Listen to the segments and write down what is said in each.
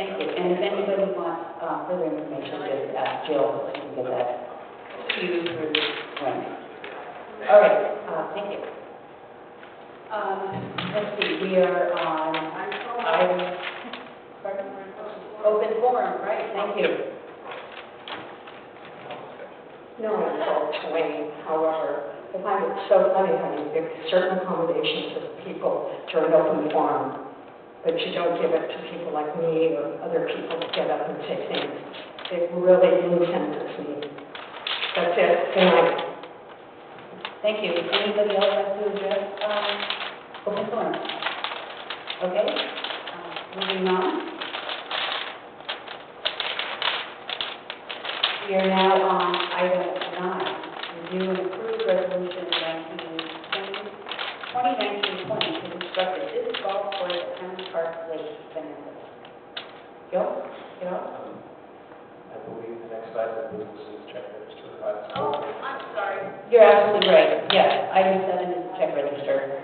Thank you. And if anybody wants further information, just ask Jill. She can get that to you through Wendy. All right. Thank you. Let's see. We are on open forum, right? Thank you. No insult to Wayne, however, I find it so funny how you give certain accommodations to people during open forum, but you don't give it to people like me or other people to get up and say things. It really incenses me. That's it. Good night. Thank you. Anybody else like to address open forum? Okay. Moving on. We are now on item 9, review and approve resolution 2019-20 to construct a disc golf course at Town Park Lake, Connecticut. Joe? I believe the next item is check register. Oh, I'm sorry. You're absolutely right. Yes, item 7 is the check register.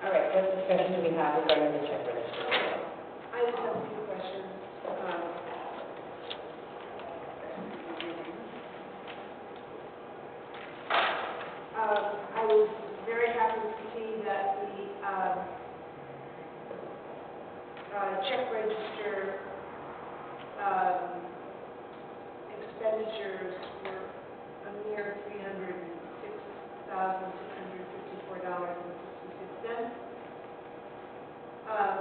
All right, what discussion do we have regarding the check register? I just have a few questions. I was very happy to see that the check register expenditures were a mere $306,654.66,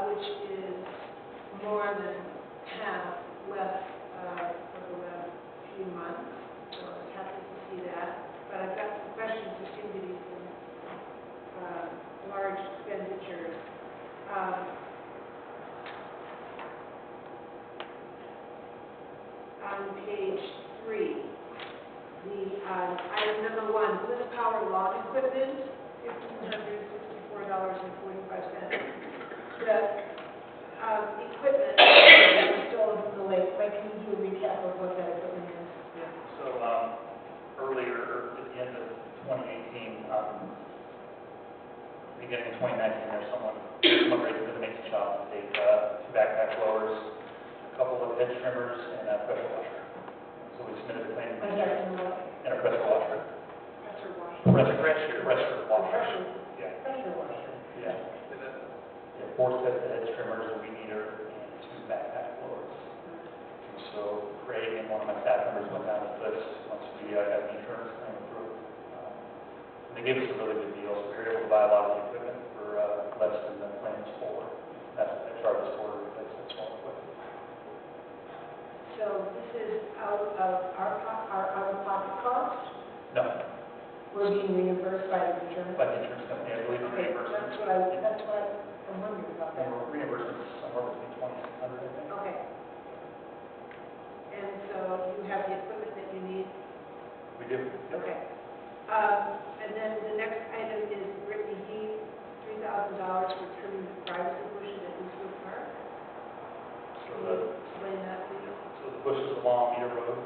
which is more than half less for the last few months. So I was happy to see that. But I've got some questions. There seem to be some large expenditures. On page 3, the item number 1, Bliss Power lawn equipment, $1,564.45. The equipment is stolen from the lake. Mike, can you do a recap of what that equipment is? Yeah. So earlier, at the end of 2018, beginning of 2019, there's someone raised the donation shop to take 2 backpack blowers, a couple of hedge trimmers, and a pressure washer. So we submitted a claim. And a pressure washer. Pressure washer. Pressure washer. Yeah. Pressure washer. Yeah. Yeah, 4 sets of hedge trimmers, a weed eater, and 2 backpack blowers. And so Craig and one of my staff members went down with this once we got the insurance claim approved. And they gave us a really good deal, so we were able to buy a lot of the equipment for less than the claims for. That's what they charged us for to replace that small equipment. So this is out of our out-of-pocket cost? No, We're being reimbursed by the insurance? by the insurance company, I believe the Okay, reimbursement. that's what I'm wondering about that. And reimbursement is somewhere between 2,600, I think. Okay. And so you have the equipment that you need? We do. Yep. Okay. And then the next item is Brittany Heath, $3,000 for trimming the privacy bushes at Eastwood Park. So Can the you explain that, please? So the bushes along Meter Road,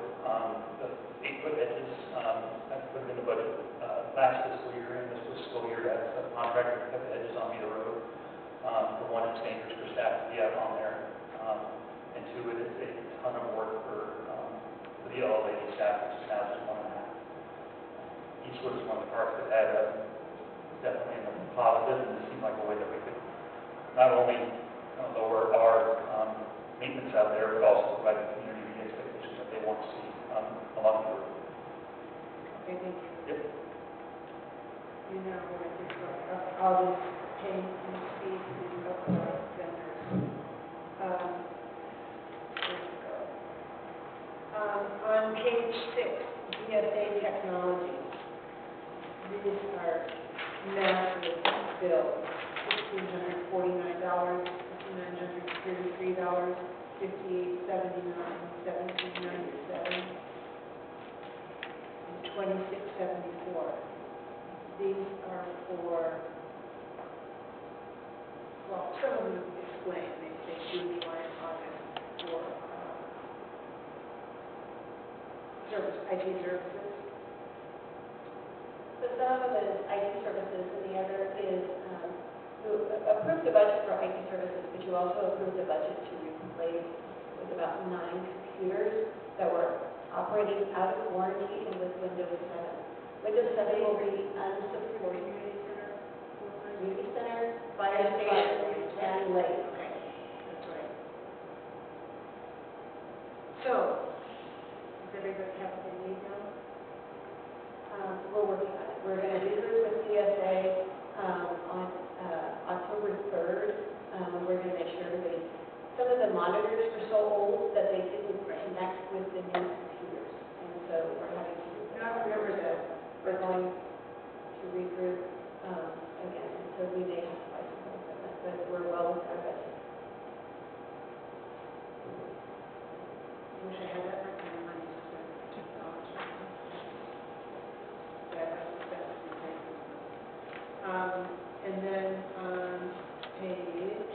the 8-foot hedges, I put them in the budget last fiscal year and this fiscal year as a contractor to cut the hedges on Meter Road. For one, it's dangerous for staff to be out on there, and 2, it is a ton of work for the LLA staff, which is now just 1.5. Eastwood is one of the parks that had definitely a positive, and it seemed like a way that we could not only lower our maintenance out there, but also provide the community the expectations that they want to see along the road. Okay, thank you. Yep. You know, I think all these payments and fees and vendors. Where to go? On page 6, DSA Technologies. These are massive bills. $1,649, $5,933, $58.79, $17.97, and $26.74. These are for, well, some of them explain, they say June, July, and August for IT services. So some of it is IT services, and the other is you approved the budget for IT services, but you also approved the budget to replace with about 9 computers that were operating out of warranty and with Windows 7. Windows 7 will be unsupported. Community center, fire station, and lake. Okay, that's right. So, does everybody have what they need now? We're working on it. We're going to regroup with CSA on October 3rd. We're going to make sure everybody, some of the monitors were so old that they didn't connect with the new computers. And so we're having to, I remember that. we're going to regroup again. And so we may have to buy some more equipment, but we're well with our budget. I wish I had that much money to spend on technology. Yeah, that's insane. And then on page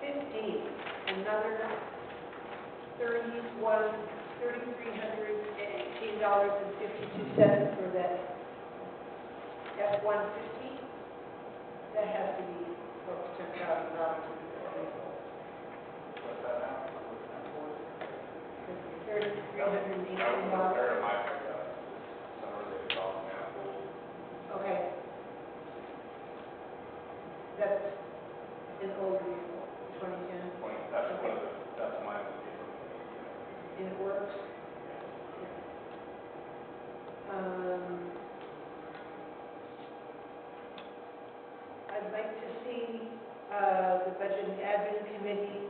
15, another $3,318.52 for that F-150. That has to be close to $10,000. What's that now? $3,318. Okay. That's an older vehicle, 2010. That's mine. And it works? I'd like to see the Budget and Admin Committee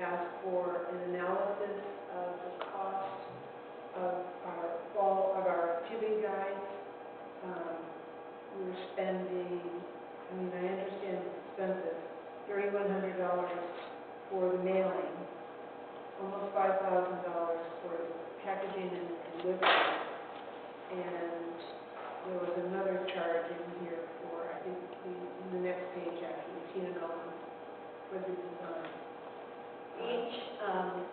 ask for an analysis of the cost of our tubing guides. We're spending, I mean, I understand it's expensive, $3,100 for the mailing, almost $5,000 for packaging and delivery. And there was another charge in here for, I think, in the next page actually, Tina Golan, for the design. Each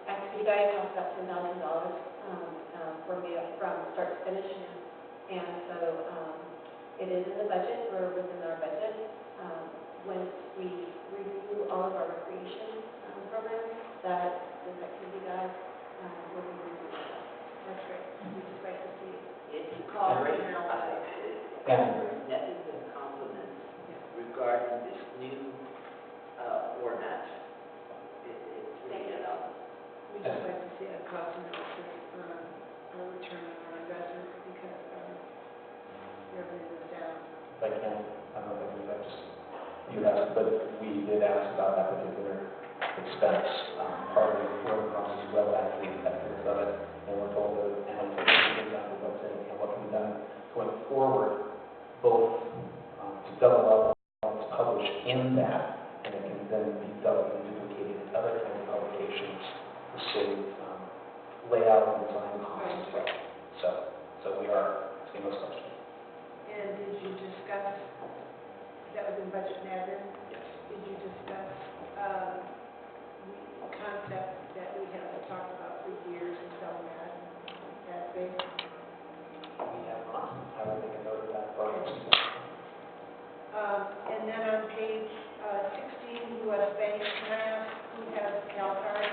activity guide costs about $10,000 for me from start to finish. And so it is in the budget, we're within our budget. Once we review all of our recreation programs, that this activity guide will be reviewed. That's great. We just like to see it. It's Call very it now. necessary compliments regarding this new format. It's really We just like to see a cost analysis on our return on our investment because revenue is down. If I can, I don't know if you asked, but we did ask about that particular expense, partly for the process as well as the effectiveness of it, and we're told that, and I'm thinking about what's in and what can be done going forward, both to double up what's published in that, and it can then be doubled and duplicated in other kinds of publications to save layout and design costs as well. So we are asking those questions. And did you discuss, that was in budget and admin? Yes. Did you discuss the concept that we have talked about for years in Selma, that big? We have not. I will make a note of that for our next discussion. And then on page 16, U.S. Bank, can I ask who has CalCard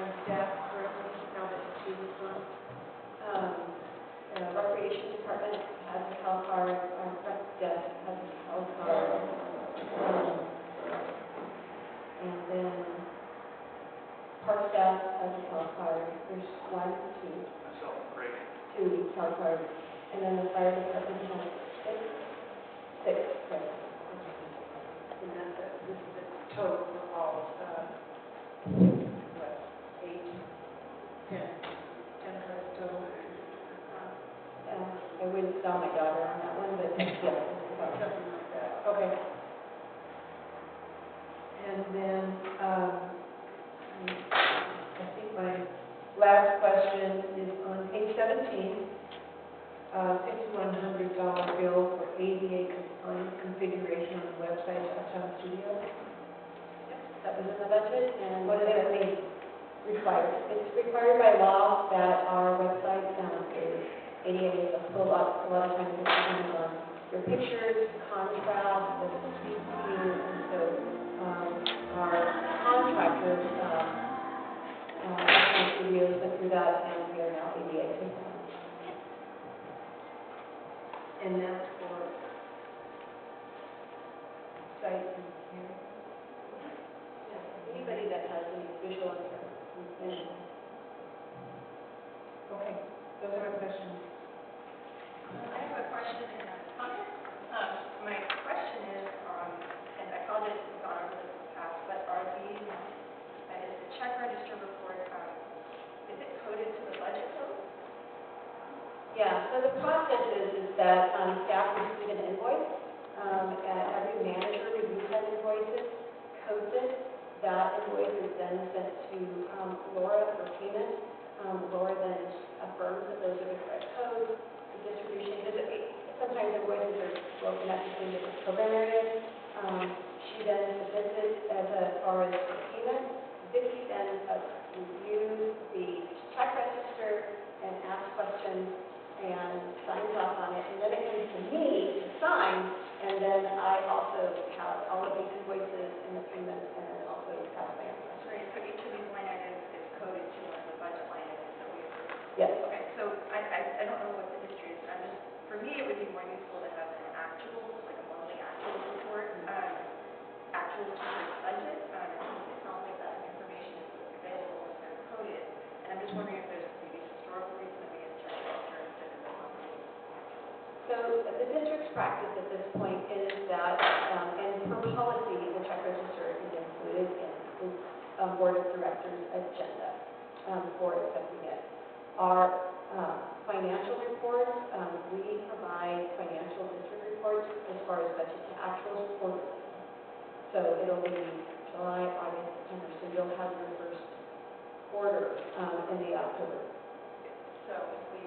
on staff currently, now that Stephen's gone? The Recreation Department has a health card, our front desk has a health card. And then park staff has a health card. There's two health cards. And then the fire department has six. Right. And that's this is the total for all, what, 8, 10 cards total? I wouldn't sell my daughter on that one, but yeah, it's about Something like that, okay. And then, I think my last question is on page 17, $5,100 bill for ADA compliant configuration on the website of Uptown Studio. That was in the budget, and What does that mean? required. It's required by law that our website is ADA, a lot of times it depends on your pictures, contrast, the speak to you, and so our contractors, studios went through that, and we are now ADA compliant. And that's for site and hearing? Anybody that has any visual information. Okay, those are my questions. I have a question and a comment. My question is, and I apologize if we've gone over this in the past, but are these, is the check register report, is it coded to the budget code? Yeah, so the process is that staff receives an invoice, and every manager reviews that invoices, codes it. That invoice is then sent to Laura for payment. Laura then affirms that those are the correct codes, the distribution. Sometimes invoices are broken up between different program areas. She then submits it as far as payment. Vicki then reviews the check register and asks questions and signs off on it. And then it comes to me to sign, and then I also have all of the invoices and the payments, and then also have my own. Right, so each of these line items is coded to one of the budget line items that we approve. Yes. Okay, so I don't know what the history is. For me, it would be more useful to have an actual, like a monthly actual report, actual to the budget. It sounds like that information is available and they're coded. And I'm just wondering if there's maybe a historical reason that we get check register instead of the monthly. So the district's practice at this point is that, and per policy, the check register is included in the board of directors agenda for accepting it. Our financial reports, we provide financial district reports as far as budget to actuals quarterly. So it'll be July, August, September, so you'll have your first quarter in the October. So if we,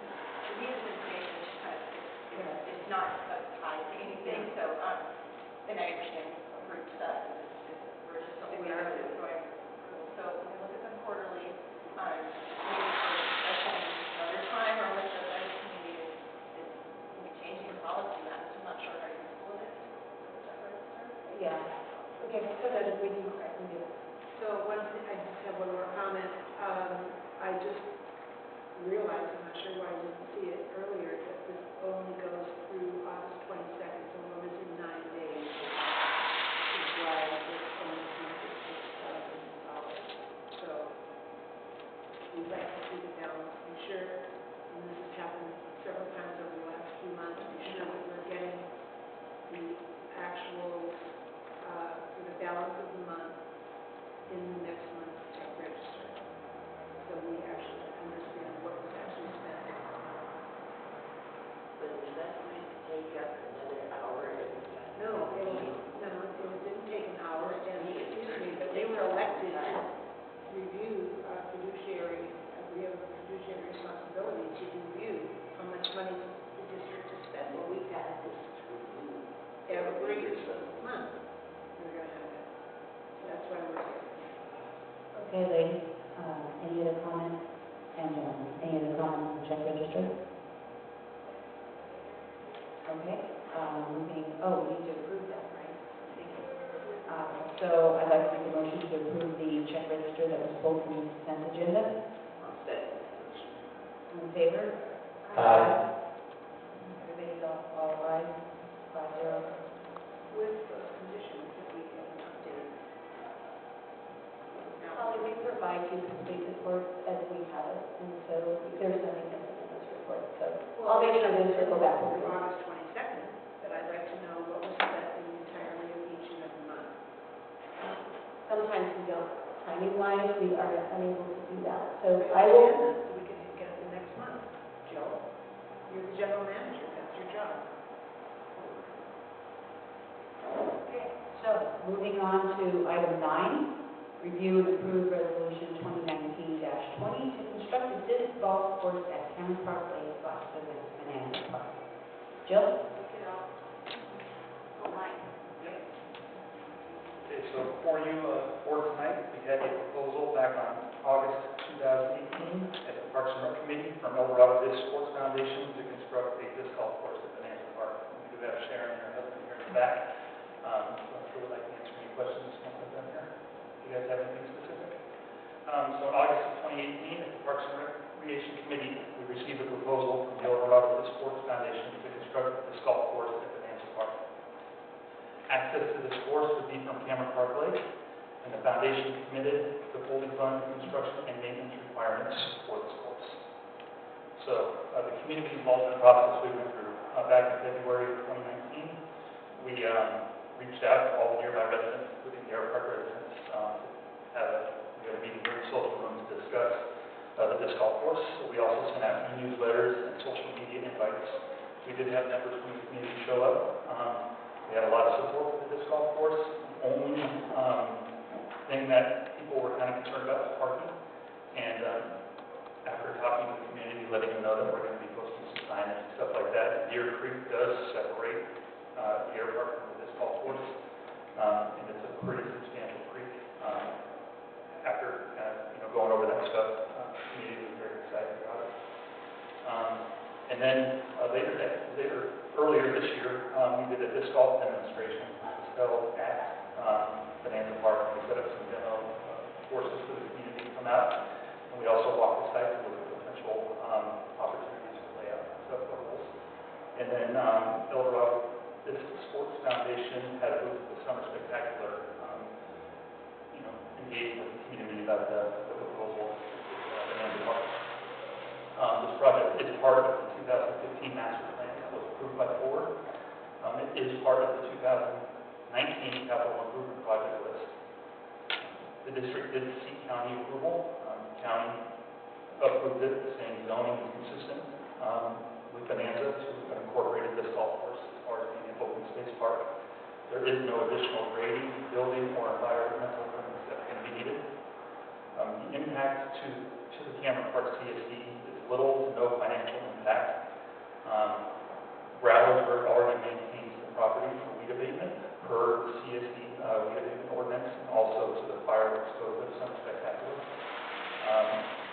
for me, this information is just kind of, it's not tied to anything, so, and I understand approved to that, we're just, we are going approval. So we look at them quarterly, maybe for discussion another time, or with the budget committee is maybe changing the policy, I'm not sure how useful it is. Is that right, sir? Yeah. Okay, so then we do. So one thing, I just have one more comment. I just realized, I'm not sure why I didn't see it earlier, that this only goes through August 22nd, so we're missing 9 days. Is why this only comes to $6,000. So we'd like to see the balance, be sure, and this has happened several times over the last few months, be sure that we're getting the actual for the balance of the month in the next month's check register. So we actually understand what was actually spent. But is that going to take up another hour? No, it didn't take an hour, and excuse me, but they were elected to review fiduciary, we have a fiduciary responsibility to review how much money the district has spent. Well, we've had this review Every years ago. month, we're going to have it. So that's why we're here. Okay, ladies, any other comments? And gentlemen, any other comments on the check register? Okay, we need to approve that, right? So I'd like to make a motion to approve the check register that was pulled from the consent agenda. I'll second that motion. All in favor? Aye. Everybody's all ayes, 5-0. With those conditions that we can update. Holly, we provide you complete reports as we have it, and so there's nothing missing in this report. So I'll make sure to circle back with you. August 22nd, but I'd like to know what was spent in the entirety of each and every month. Sometimes we don't, timing-wise, we are unable to do that. So I I will, understand that, so we can get it the next month. Joe, you're the general manager, that's your job. okay, So, moving on to item 9, review and approve resolution 2019-20 to construct a disc golf course at Town Park Lake/Banana Park. Jill? Look it up online. It Okay, so for you, for tonight, we had a proposal back on August 2018 at the Parks and Rec Committee from Eldorado Disc Sports Foundation to construct a disc golf course at Bonanza Park. We do have Sharon and her husband here in the back. So I'm sure that I can answer any questions once I'm done here. Do you guys have anything specific? So in August of 2018, at the Parks and Recreation Committee, we received a proposal from the Eldorado Disc Sports Foundation to construct a disc golf course at Bonanza Park. Access to this course would be from Cameron Park Lake, and the foundation committed to fully fund the construction and maintenance requirements for this course. So the community involvement process we went through back in February of 2019, we reached out to all the nearby residents, including the Air Park residents, we had a meeting here in the social room to discuss the disc golf course. So we also sent out e-newsletters and social media invites. We did have members from the community show up. We had a lot of support for the disc golf course. The only thing that people were kind of concerned about was parking. And after talking to the community, letting them know that we're going to be posting some signage and stuff like that, Deer Creek does separate the air park from the disc golf course. And it's a pretty substantial creek. After going over that stuff, the community was very excited about it. And then earlier this year, we did a disc golf demonstration. It was held at Bonanza Park. We set up some demo courses for the community to come out. And we also walked the site to look at potential opportunities for layout and stuff for holes. And then Eldorado Disc Sports Foundation had a booth at the Summer Spectacular, engaged with the community about the proposal at Bonanza Park. This project is part of the 2015 master plan that was approved by the board. It is part of the 2019 capital improvement project list. The district did seek county approval. County approved it, saying zoning is consistent with Bonanza to incorporate this golf course as far as being an open space park. There is no additional grading, building, or environmental permits that can be needed. The impact to the Cameron Park CSD is little to no financial impact. Growlersburg already maintains the property for weed abatement per the CSD weed abatement ordinance, and also to the fireworks code of Summer Spectacular.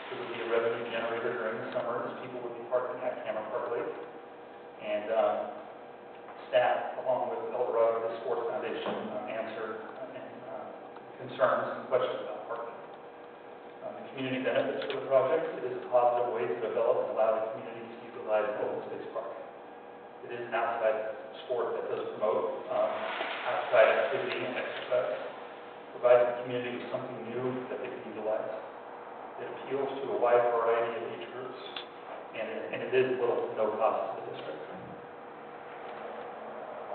It would be a revenue generator during the summer as people would be parking at Cameron Park Lake. And staff, along with Eldorado Disc Sports Foundation, answered concerns and questions about parking. The community benefits for the project. It is a positive way to develop and allow the community to utilize an open space park. It is an outside sport that does promote outside activity and exercise. Provides the community with something new that they can utilize. It appeals to a wide variety of age groups, and it is little to no cost to the district.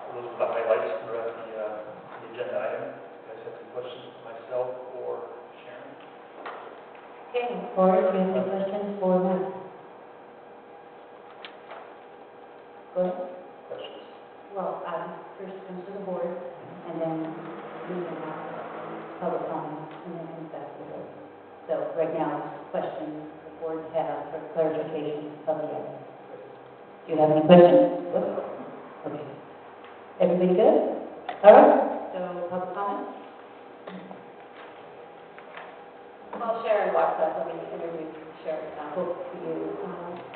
So those are the highlights throughout the agenda item. You guys have any questions for myself or Sharon? Okay, Laura, do you have any questions for Matt? Go ahead. Questions? Well, first comes to the board, and then we can have public comments, and then comes back to the board. So right now, questions the board has for clarification of the item. Do you have any questions? Okay. Everybody good? All right. So public comments? Well, Sharon walked up when we introduced Sharon Apple to you.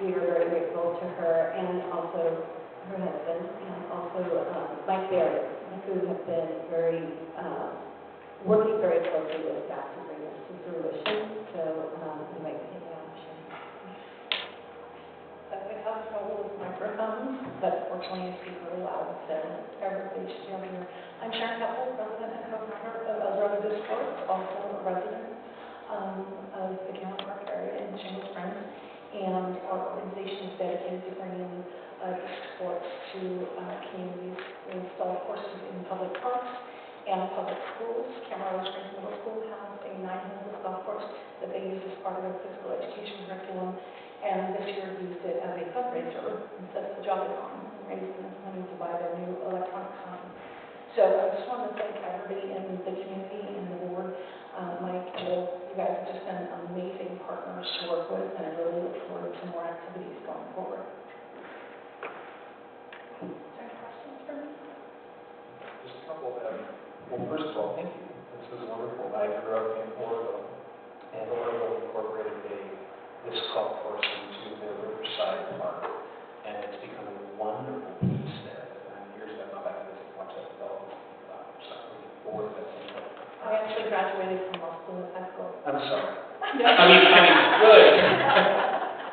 We are very grateful to her and also her husband, and also Mike Berry, who have been working very closely with staff to bring this to fruition. So we might take that option. I have trouble with microphones, but fortunately I speak really loud, so everybody should be able to hear. I'm Sharon Apple, president and co-founder of Eldorado Disc Sports, also a resident of the Cameron Park area in Shingle Springs, and our organization is dedicated to bringing disc sports to communities. We install courses in public parks and public schools. Cameron Springs Middle School has a 9-hole disc golf course that they use as part of their physical education curriculum, and this year used it as a fundraiser instead of a jogathon, and raised enough money to buy their new electronic sign. So I just want to thank everybody in the community and the board. Mike, Joel, you guys have just been amazing partners to work with, and I really look forward to more activities going forward. Is there any questions for me? Just a couple of them. Well, first of all, thank you. This is wonderful. I grew up in Oroville, and Oroville incorporated a disc golf course into their Riverside Park, and it's become a wonderful piece there. And years ago, I've gone back to visit and watch that development. So I'm looking forward to that thing. I actually graduated from Los Feliz High School. I'm sorry. I mean, good.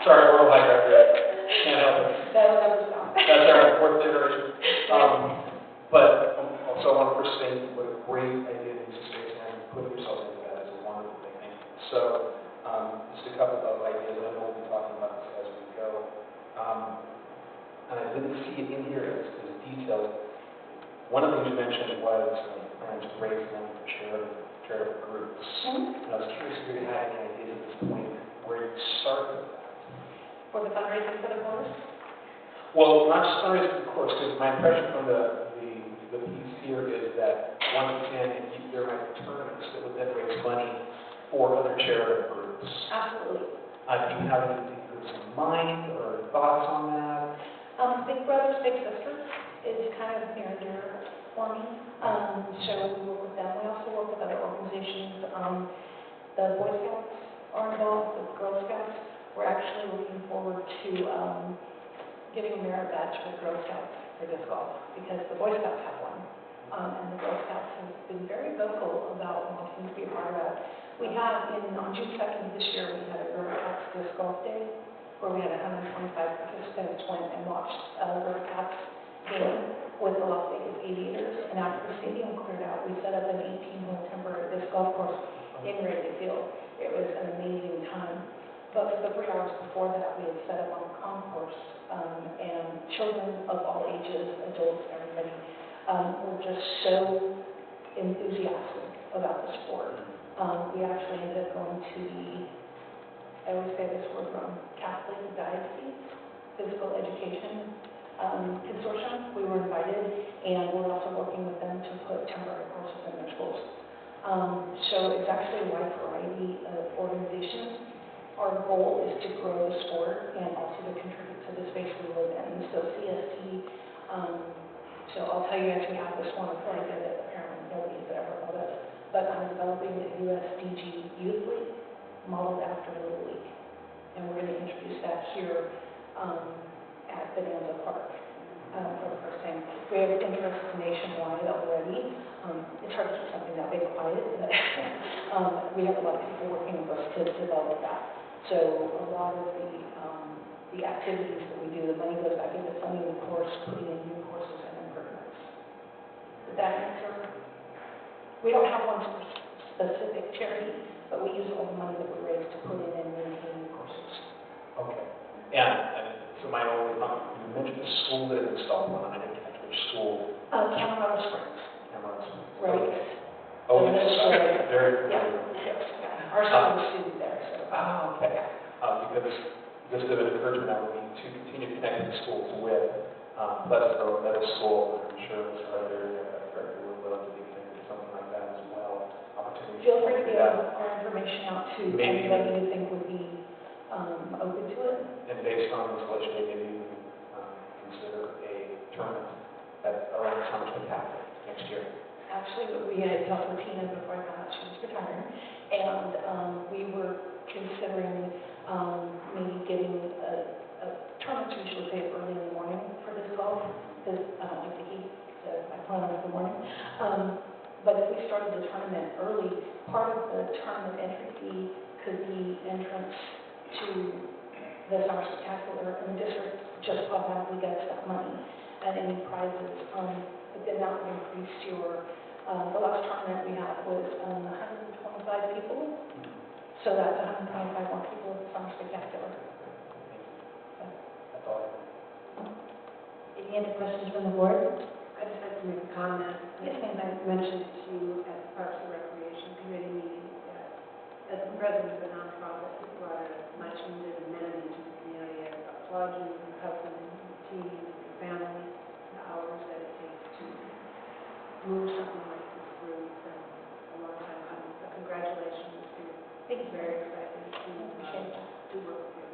Sorry, Oral High graduate. Can't help it. That'll never stop. That's our fourth generation. But also I want to first say what a great idea this space and putting yourself into that is a wonderful thing. Thank you. So just a couple of ideas, and I know we'll be talking about this as we go. And I didn't see it in here as detailed. One of the things you mentioned was plans to raise money for charitable groups. And I was curious if you had any ideas at this point where you start with that. For the fundraising for the course? Well, not just fundraising for the course, because my impression from the piece here is that once again, there might be tournaments that would then raise money for other charitable groups. Absolutely. Do you have any groups in mind or thoughts on that? Big Brothers Big Sisters is kind of near and dear for me. So we work with them. We also work with other organizations. The Boy Scouts are involved, the Girl Scouts. We're actually looking forward to giving a merit badge for the Girl Scouts for disc golf, because the Boy Scouts have one. And the Girl Scouts have been very vocal about wanting to be a part of that. We had, on June 2nd this year, we had a River Cats Disc Golf Day, where we had 125 participants went and watched River Cats game with the Las Vegas Aviators. And after the stadium cleared out, we set up an 18-hole temporary disc golf course in Wrigley Field. It was an amazing time. But for the 3 hours before that, we had set up on the concourse, and children of all ages, adults, everybody, were just so enthusiastic about the sport. We actually ended up going to the, I always say this word wrong, Catholic Diocese Physical Education Consortium. We were invited, and we're also working with them to put temporary courses in their schools. So it's actually a wide variety of organizations. Our goal is to grow the sport and also to contribute to the space we live in. So CST, so I'll tell you as we have this wonderful idea that apparently nobody has ever thought of, but I'm developing a USDG Youth League modeled after Little League. And we're going to introduce that here at Bonanza Park for the first time. We have interest nationwide already. It's hard to keep something that big quiet, but we have a lot of people working with us to develop that. So a lot of the activities that we do, the money goes back into funding the course, putting in new courses and improvements. Did that answer? We don't have one specific charity, but we use all the money that we raise to put in and maintain new courses. Okay. And so my only you mentioned the school that is installed one. I didn't catch which school. Camarada Springs. Camarada Springs. Right. Oh, The middle school. very Yeah. yes. Our son was a student there, so. Oh, okay. Because just an encouragement that would be to continue connecting the schools with Pleasantville Middle School. I'm sure Mr. Ledger would love to be connected to something like that as well. Opportunities. Feel free to do give that. our information out to Maybe. anybody you think would be open to it. And based on this legislation, maybe you can consider a tournament at around Somerset Catholic next year. Actually, we had talked with Tina before I found out she was retiring, and we were considering maybe getting a tournament. Usually say early in the morning for disc golf, because I don't like the heat, so I plan on the morning. But if we started the tournament early, part of the tournament entry fee could be entrance to the Summer Spectacular, and the district just automatically gets that money and any prizes. But then that would increase your, the last tournament we had was 125 people, so that's 125 more people at the Summer Spectacular. That's all. Any other questions from the board? I just like to make a comment. Yes, ma'am. I mentioned to you at the Parks and Recreation Committee meeting that as the president of a nonprofit, we brought a much needed amenity to the community. I applaud you, your husband, your team, your family, the hours that it takes to move something like this through. It's been a long time coming, but congratulations. Thank you. Very excited Appreciate that. to work with you.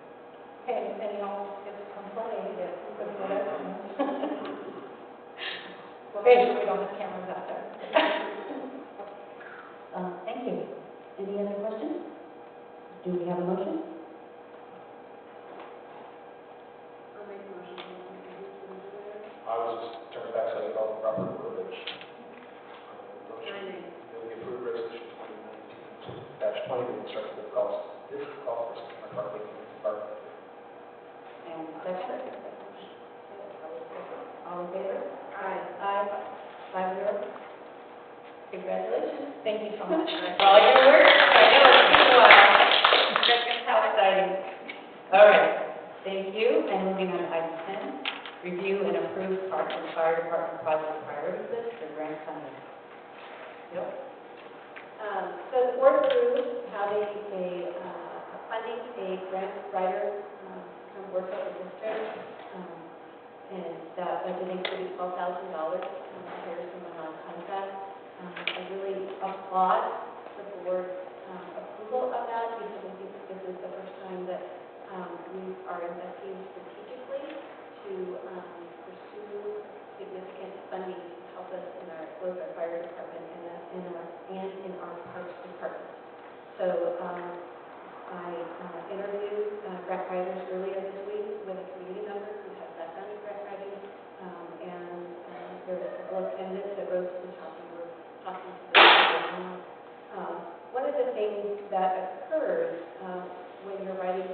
And y'all get to come play, yes, with whatever. Well, make sure we don't have cameras out there. Do we have a motion? I'll make a motion. I was just turning back so I get all the proper verbiage. Signing. That we approve resolution 2019-20 to instruct the cost, this cost for September parking department. And second? All in favor? Aye. Aye. 5-0. Congratulations. Thank you so much for all your work. I know it's been a while. How exciting. All right, thank you. And moving on to item 10, review and approve Park and Fire Department project priority list for grant funding. Bill? So the board approved having funding a grant writer come work at the district, and that budget included $12,000 to hire someone on contract. I really applaud the board's approval of that because I think this is the first time that we are investing strategically to pursue significant funding to help us in both our fire department and in our parks department. So I interviewed grant writers earlier this week with a community member who has background in grant writing, and there were a couple of candidates that rose to the top and were talking to them right now. One of the things that occurs when you're writing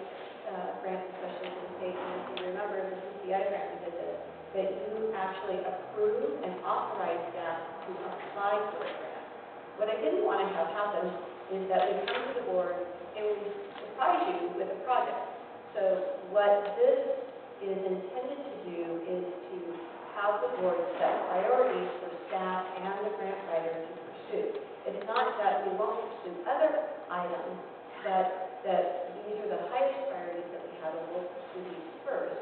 grants, especially for the state, and if you remember the CCI grant we did this, that you actually approve and authorize staff to apply for a grant. What I didn't want to have happen is that we come to the board and we surprise you with a project. So what this is intended to do is to have the board set priorities for staff and the grant writer to pursue. It's not that we won't pursue other items, but that these are the highest priorities that we have, and we'll pursue these first,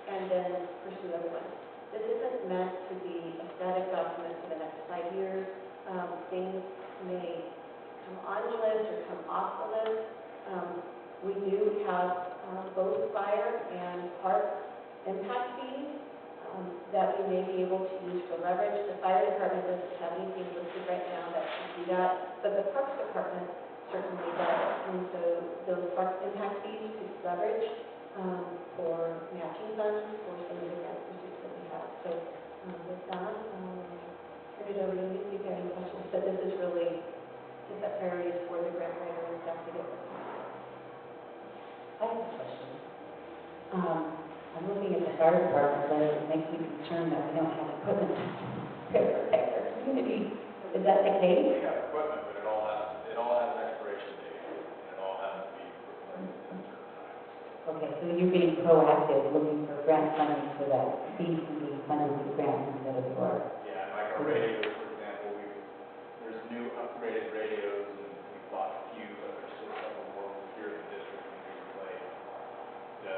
and then pursue other ones. This isn't meant to be a static document for the next 5 years. Things may come on the list or come off the list. We do have both fire and park impact fees that we may be able to use for leverage. The fire department doesn't have anything listed right now that can do that, but the parks department certainly does. And so those park impact fees could leverage for matching funds for some of the grant pursuits that we have. So with that, turn it over to you if you have any questions. But this is really to set priorities for the grant writer and staff to get working on. I have a question. I'm looking at the fire department list. It makes me concerned that we don't have equipment to protect our community. Is that the case? We have equipment, but it all has an expiration date, and it all has to be replaced at certain times. Okay, so you're being proactive, looking for grant funding so that these can be funded with grants instead of for. Yeah, like our radios, for example, there's new upgraded radios, and we bought a few, but there's still several more here in the district that we replace. The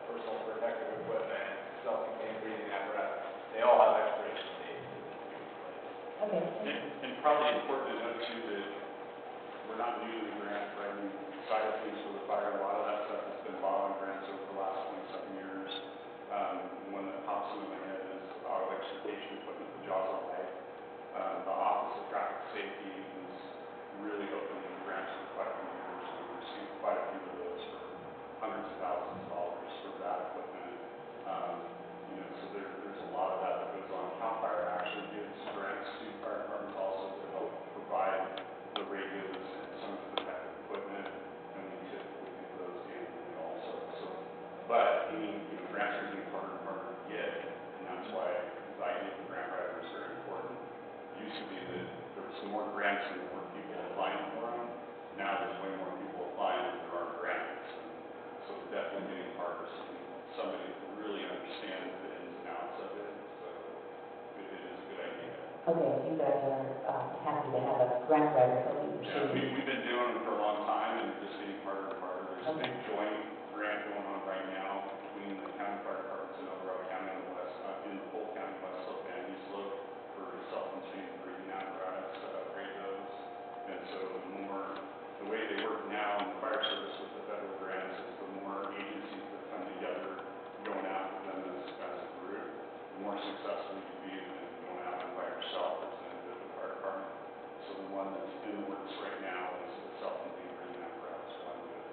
personal protective equipment, self-contained breathing apparatus, they all have expiration dates that need to be replaced. Okay. And probably important to note too that we're not new to the grant writing side of things for the fire. A lot of that stuff has been bought on grants over the last 27 years. One that pops into my head is our electrification equipment, the Jaws of Life. The Office of Traffic Safety was really opening grants for quite a few years. We've received quite a few of those for hundreds of thousands of dollars for that equipment. So there's a lot of that goes on. CAL FIRE actually gives grants to fire departments also to help provide the radios and some of the protective equipment, and we typically do those annually also. But grants are getting harder and harder to get, and that's why the idea of the grant writer is very important. It used to be that there were some more grants and more people applying for them. Now there's way more people applying than there are grants, and so it's definitely getting harder. So somebody who really understands the ins and outs of it, so it is a good idea. Okay, you guys are happy to have a grant writer helping you. Yeah, we've been doing them for a long time, and it's just getting harder and harder. There's a big joint grant going on right now between the county fire departments in El Dorado County and the west, in the Polk County West Slope and East Slope for self-contained breathing apparatus to upgrade those. And so the way they work now in the fire service with the federal grants is the more agencies that come together going out with them as a group, the more successful you be than going out and by yourself as an individual fire department. So the one that's in the works right now is the self-contained breathing apparatus one that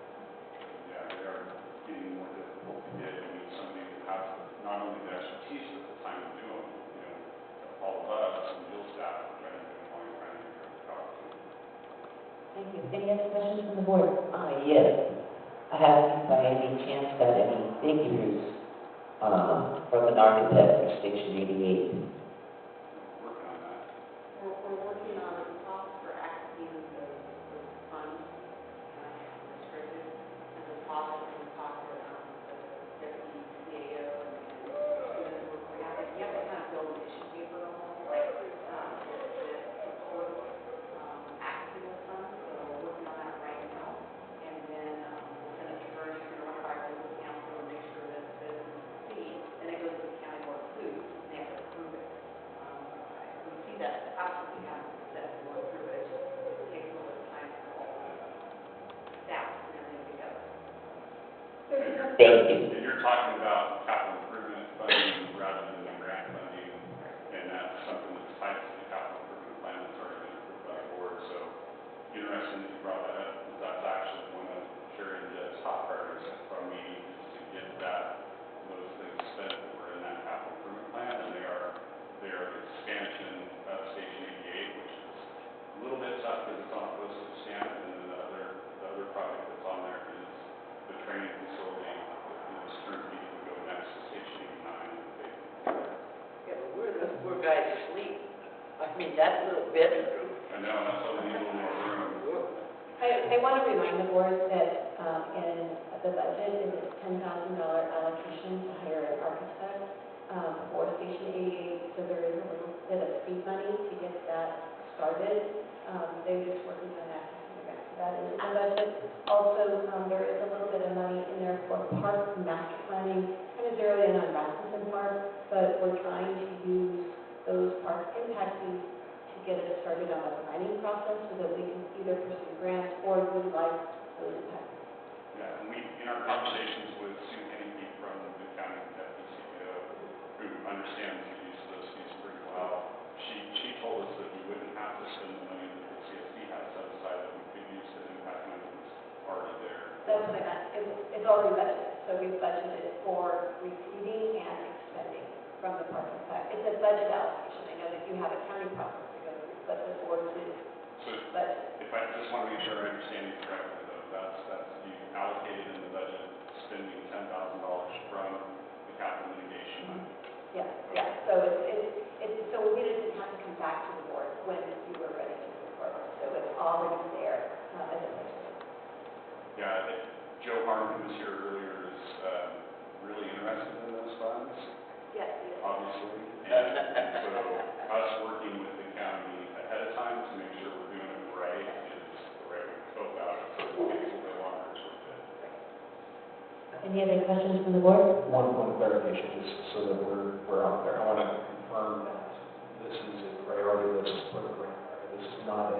Thank you. Any other questions from the board? Yes. Have you by any chance got any figures, from an architect for Station 88? Working on that. We're working on a cost for acting the funds, restricted, and the cost for the the deputy CAO, and then we have to kind of build an issue paper almost, like, that support, acting the funds, so we're working on that right now. And then, we'll send it to her, she's gonna run it by her local council and make sure that it's see, then it goes to the county board of food, and they have to approve it. We see that absolutely happen, that we want to approve it, it takes a little bit of time for all the staff and everything together. Thank you. And you're talking about capital improvement funding rather than the grant funding, and that's something that's tied to the capital improvement plan that's already been approved by the board. So interesting that you brought that up, because that's actually one of Sherry and Deb's top priorities for our meeting, is to get those things spent that were in that capital improvement plan, and they are expansion of Station 88, which is a little bit tough because it's on a postage stamp, and then the other project that's on there is the training facility that is currently to go next to Station 89. Yeah, but we're the poor guys asleep. I mean, that little bedroom. I know, that's why we need a little more room. I want to remind the board that in the budget is a $10,000 allocation to hire an architect for Station 88, so there is a little bit of seed money to get that started. They're just working on that, so that is in the budget. Also, there is a little bit of money in there for park master planning, kind of zeroed in on Rasmussen Park, but we're trying to use those park impact fees to get us started on the planning process so that we can either pursue grants or utilize those impact fees. Yeah, and in our conversations with Sue Henneke from the county deputy CEO, who understands the use of those fees pretty well, she told us that we wouldn't have to spend the money that the CSD has set aside, that we could use the impact money that's already there. That's what I meant. It's already budgeted, so we've budgeted for receiving and expending from the park impact. It's a budget allocation. I know that you have a county process to go through, but the board is So budget. if I just want to make sure I understand you correctly, though, that's you allocated in the budget spending $10,000 from the capital mitigation money. Yeah. So so we didn't have to come back to the board when you were ready to move forward. So it's already there as a budget. Yeah, Joe Harmon, who was here earlier, is really interested in those funds, Yes. obviously. And so us working with the county ahead of time to make sure we're doing it right is the right way to go about it. So we'll get a little bit longer as we're fit. Any other questions from the board? One point of clarification, just so that we're out there. I want to confirm that this is a priority list for the grant. This is not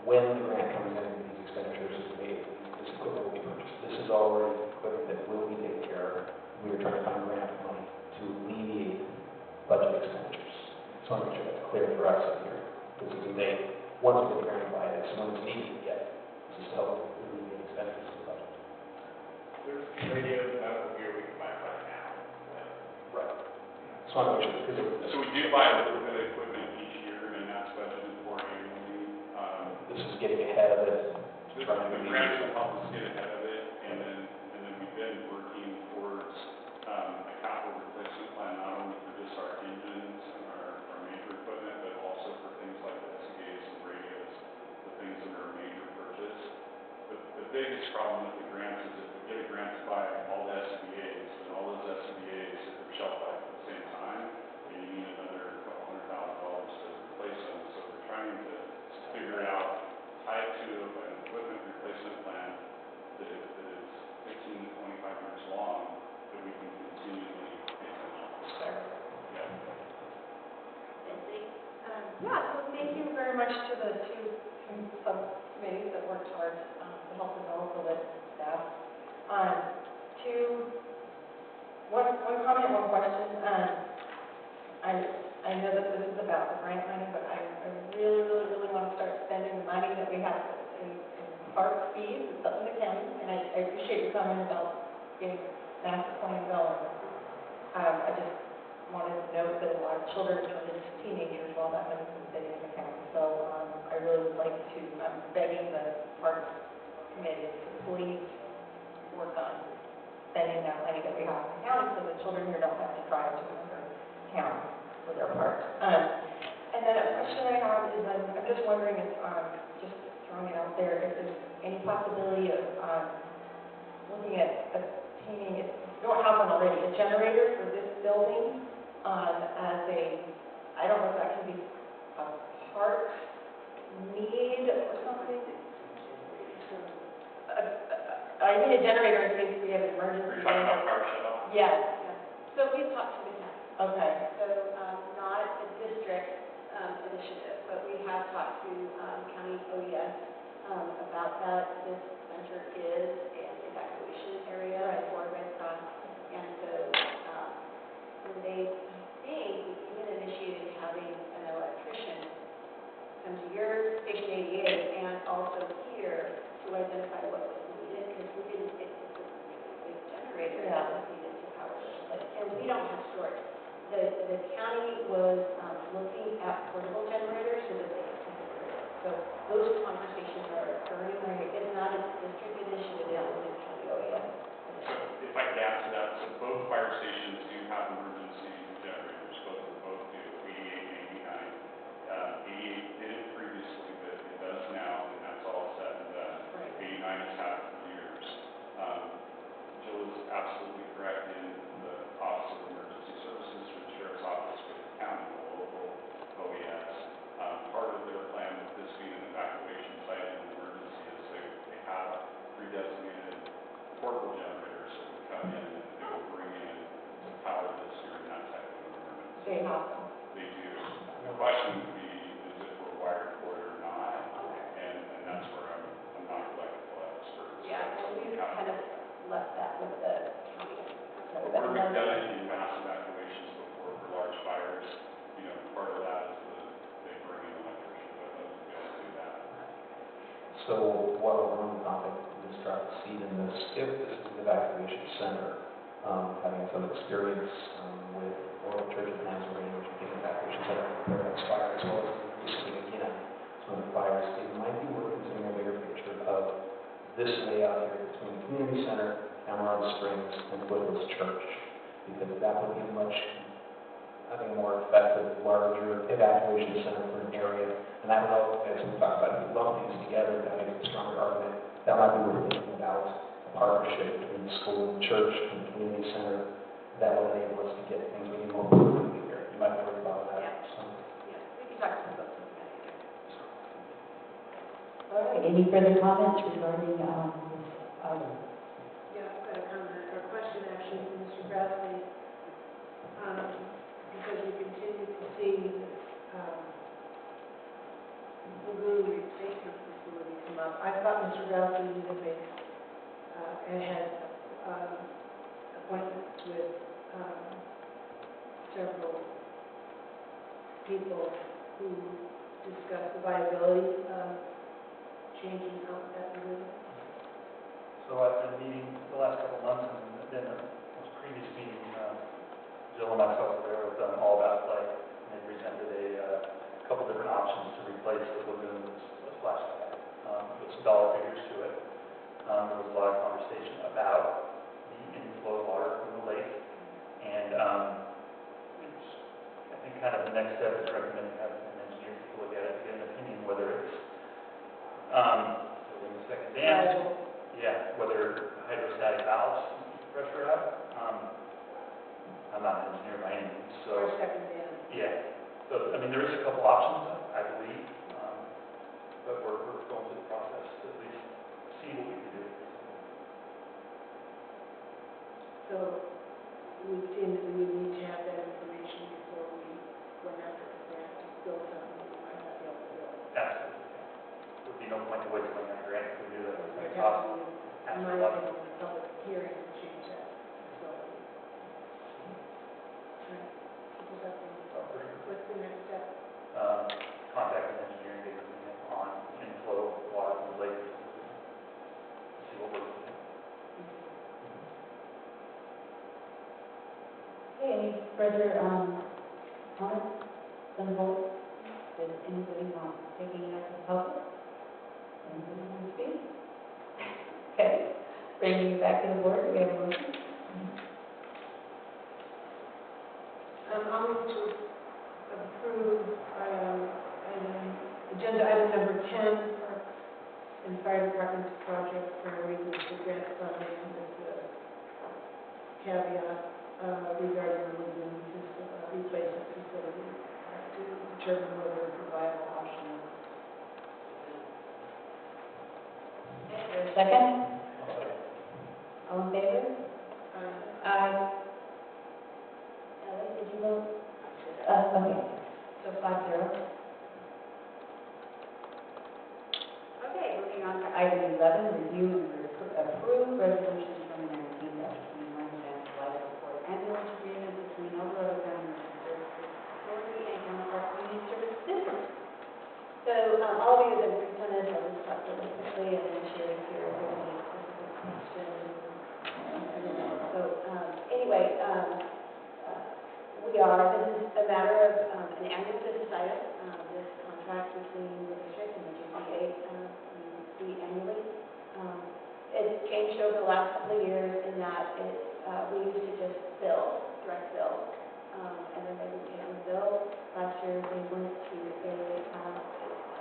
when the grant comes in, these expenditures is made, this equipment will be purchased. This is already equipment that will be taken care of. We are trying to find grant money to alleviate budget expenditures. So I want to make sure that's clear for us up here. This isn't once we get the grant by, it's when it's needed yet. This is to help alleviate expenditures in the budget. There's radios and medical gear we can buy right now. Right. So I want to make sure, because So we do buy a little bit of equipment each year, and that's budgeted for annually. this is getting ahead of it. The grants will help us get ahead of it, and then we've been working towards a capital replacement plan, not only for just our engines and our major equipment, but also for things like the SCBA's and radios, the things that are a major purchase. The biggest problem with the grants is if we get a grant to buy all the SCBA's, and all those SCBA's hit their shelf life at the same time, and you need another couple $100,000 to replace them. So we're trying to figure out, tied to an equipment replacement plan that is 15 to 25 years long, that we can continually pay attention to. Yeah. Yeah, so thank you very much to the two subcommittees that worked hard to help develop the list of staff. One comment, one question. I know that this is about the grant money, but I really want to start spending the money that we have in park fees and stuff in the county. And I appreciate your comment about getting master plan going. wanted to note that a lot of children turn into teenagers while that money's been sitting in account. So I really would like to, I'm begging the Parks Committee to please work on spending that money that we have in the county so the children here don't have to drive to another town for their parks. And then a question I have is I'm just wondering if, just throwing it out there, if there's any possibility of looking at obtaining, if you don't have one already, a generator for this building as a, I don't know if that can be a park need or something. I need a generator in case we have an emergency. You're talking about fire shut-off? Yes. So we've talked to the county. Okay. So, not a district initiative, but we have talked to county OES about that. This center is an evacuation area for Red Cross. And so, when they, I think, we even initiated having an electrician come to your station 88 and also here to identify what was needed, because we didn't, it's a big generator that was needed to power this place. And we don't have storage. The county was looking at portable generators so that they could take it there. So those conversations are occurring. It's not a district initiative, it's a county OES. So if I could add to that, so both fire stations do have emergency generators, both do, 88 and 89. 88 did it previously, but it does now, and that's all said and done. 89 has had it for years. Jill is absolutely correct in the Office of Emergency Services for the Sheriff's Office with the county, the local OES. Part of their plan with this being an evacuation site and an emergency is they have pre-designated portable generators that would come in and they will bring in to power this during that type of an emergency. They have them. They do. The question would be, is if we're wired for it or not? And that's where I'm not an electrical expert. Yeah, and we've kind of left that with the county. But where we've done it in mass evacuations before for large fires, you know, part of that is they bring in electricians with them to be able to do that. So while we're on the topic, just drop the seed in this, if this is an evacuation center, having some experience with Royal Church of Nazarene, which is an evacuation center for Paradise Fire, as well as recently again, some of the fires, it might be worth considering a bigger picture of this layout here between the community center, Emerald Springs, and Foothills Church, because that would be much, I think, more effective, larger evacuation center for an area. And I don't know, as we talked about, if we lump these together, that makes a stronger argument. That might be worth thinking about a partnership between the school and church and the community center that will enable us to get things we need more quickly here. You might worry about that. Yeah. So. Yeah, we can talk to folks. All right, any further comments regarding this item? Yeah, I've got a comment, or a question actually, from Mr. Grassley. Because we continue to see this, lagoon replacement facility come up. I thought Mr. Grassley knew the base, and had, appointments with, several people who discussed the viability of changing out that lagoon. So at the meeting, the last couple of months, and then the most previous meeting, Jill and myself were there with All About Play, and they presented a couple different options to replace the lagoon with splash pad, with some dollar figures to it. There was a lot of conversation about the inflow of water from the lake, and it's, I think, kind of the next step is recommending having an engineer take a look at it to get an opinion whether it's building a second dam. Yeah, whether hydrostatic valves keep the pressure up. I'm not an engineer by any means, so. Or second dam. Yeah, so, I mean, there is a couple options, I believe, but we're going through the process to at least see what we can do. So it would seem that we would need to have that information before we went after a grant to build something we might not be able to build. Absolutely. There would be no point to wasting that grant if we do that. There It's has to possible. be, in my opinion, a public hearing to change that facility. Right. Is that what's the next step? Contact an engineer and get an opinion on inflow of water from the lake. See what we're doing. Okay, any further, comments from the board? Does anybody want taking it up to the public? Anybody want to speak? Okay, bringing it back to the board, do we have a motion? I'll move to approve, agenda item number 10, Parks and Fire Department project priorities for grant funding with the caveat regarding the lagoon replacement facility to determine whether it's a viable option. Is there a second? All in favor? Aye. Ellie, did you vote? Okay, so 5-0. Okay, moving on to item 11, review and approve resolution 2019-29, July report ambulance agreement between Eldorado County Emergency Services Authority and Counterpart Community Service District. So all of you have been presented, I'll just talk really quickly and then share if there are any specific questions and everything. So anyway, this is a matter of an annual business item, this contract between the district and the GPA, we see annually. It's changed over the last couple of years in that we used to just bill, direct bill, and then they would pay on the bill. Last year, they went to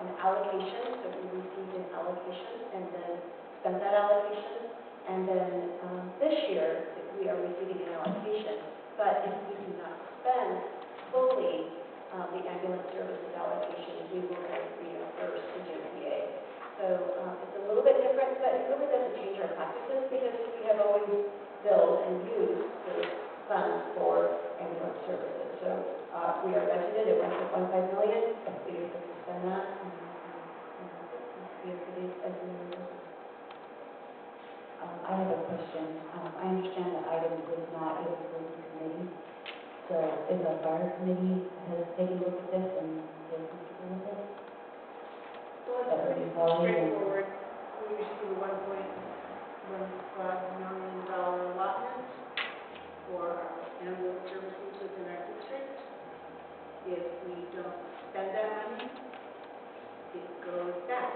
an allocation, so we received an allocation and then spent that allocation. And then this year, we are receiving an allocation, but if we do not spend fully the ambulance services allocation, we will reimburse the JPA. So it's a little bit different, but it really doesn't change our practices because we have always billed and used those funds for ambulance services. So we are budgeted at $1.15 million. We have to spend that and be a pretty I have a question. I understand the item was not a full committee. So if a fire committee has taken a look at this and they're comfortable with it? Well, it's pretty straightforward. We received a $1.15 million allotment for our ambulance services within our district. If we don't spend that money, it goes back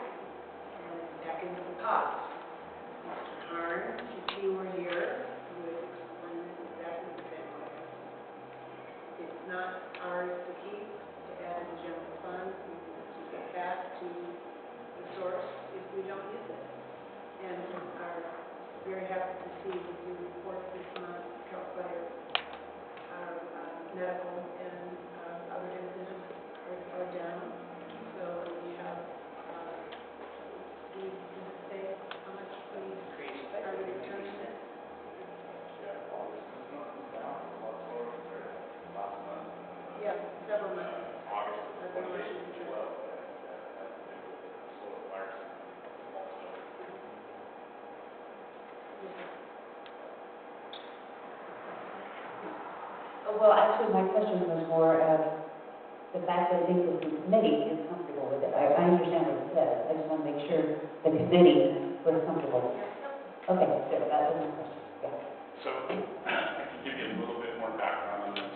into the pot. Mr. Harn, if you were here, would explain it exactly the same way. It's not ours to keep, to add to the general fund. We want to get back to the source if we don't use it. And are very happy to see that the report this month, CAL FIRE, our medical and other divisions are down. So we have, does it say how much we are returning it? Yeah, several months. August of That's how much we 2012, return. solar fire system also. Well, actually, my question was more of the fact that it was the committee is comfortable with it. I understand what it says. I just want to make sure the committee was comfortable. Okay, good. That was my question. Yeah. So I can give you a little bit more background on this.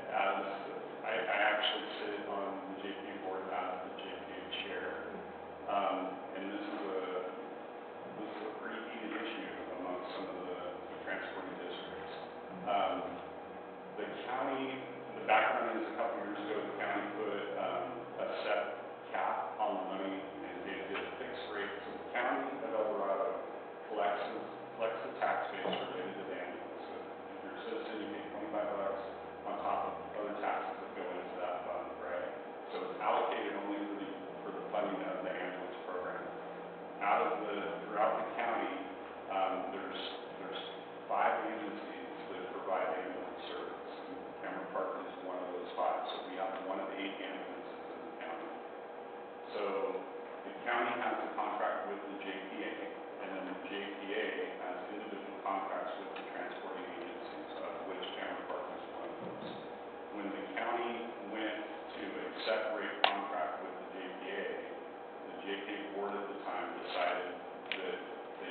As I actually sit on the JPA board as the JPA chair, and this is a pretty heated issue among some of the transporting districts. The county, the background is a couple years ago, the county put a set cap on the money and it did a fixed rate. So the county of Eldorado collects the tax base related to the ambulance. So if you're a citizen, you pay $25 on top of other taxes that go into that fund, right? So it's allocated only for the funding of the ambulance program. Throughout the county, there's 5 agencies that provide ambulance service. Cameron Park is one of those 5. So we have one of 8 ambulances in the county. So the county has a contract with the JPA, and then the JPA has individual contracts with the transporting agencies, of which Cameron Park is one of those. When the county went to a set rate contract with the JPA board at the time decided that they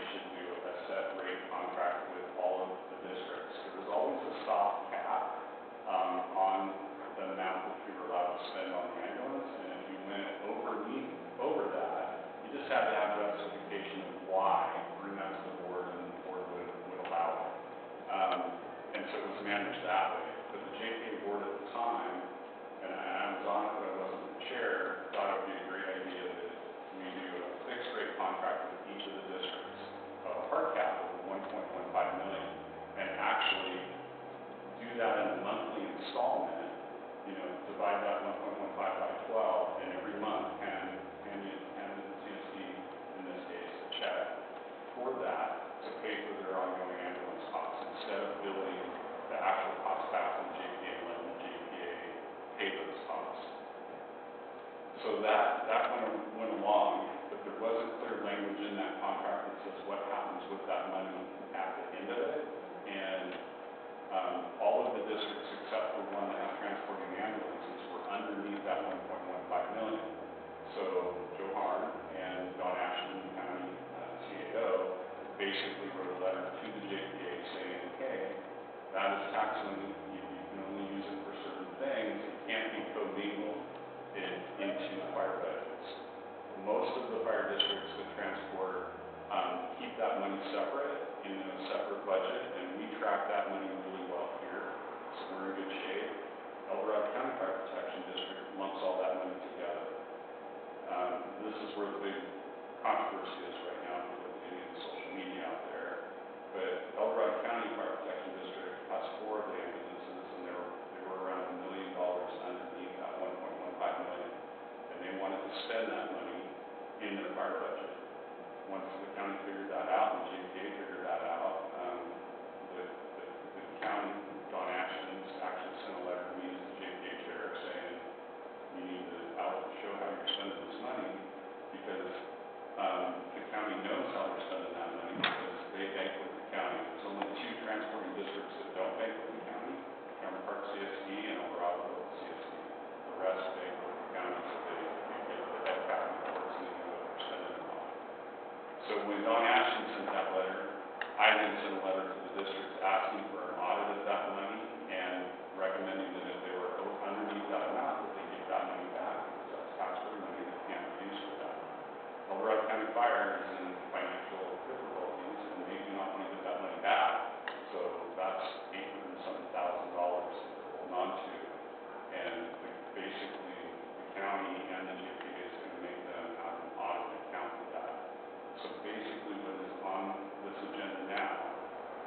happens with that money at the end of it. And all of the districts except for one that has transporting ambulances were underneath that 1.15 million. So Joe Harn and Don Ashland County CAO basically wrote a letter to the JPA saying, hey, that is tax money, you can only use it for certain things, it can't be commingled into the fire budgets. Most of the fire districts that transport keep that money separate in a separate budget, and we track that money really well here, so we're in good shape. El Dorado County Fire Protection District lumps all that money together. This is where the big controversy is right now, if you look at any of the social media out there. But El Dorado County Fire Protection District has 4 of the ambulances, and they were around $1 million underneath that 1.15 million. And they wanted to spend that money in their fire budget. Once the county figured that out, and the JPA figured that out, the county, Don Ashton's, actually sent a letter to me as the JPA chair saying, you need to show how you're spending this money, because the county knows how they're spending that money, because they bank with the county. There's only 2 transporting districts that don't bank with the county, Cameron Park CSD and El Dorado CSD. The rest bank with the county, so they get the head county reports and they know what they're spending it on. So when Don Ashton sent that letter, I then sent a letter to the districts asking for an audit of that money and recommending that if they were underneath that amount, that they get that money back, because that's taxpayer money that can't be used for that. El Dorado County Fire is in financial difficulties, and they do not want to get that money back. So that's $800,000 that they're holding on to. And basically, the county and the JPA is going to make them have an audit account for that. So basically, what is on this agenda now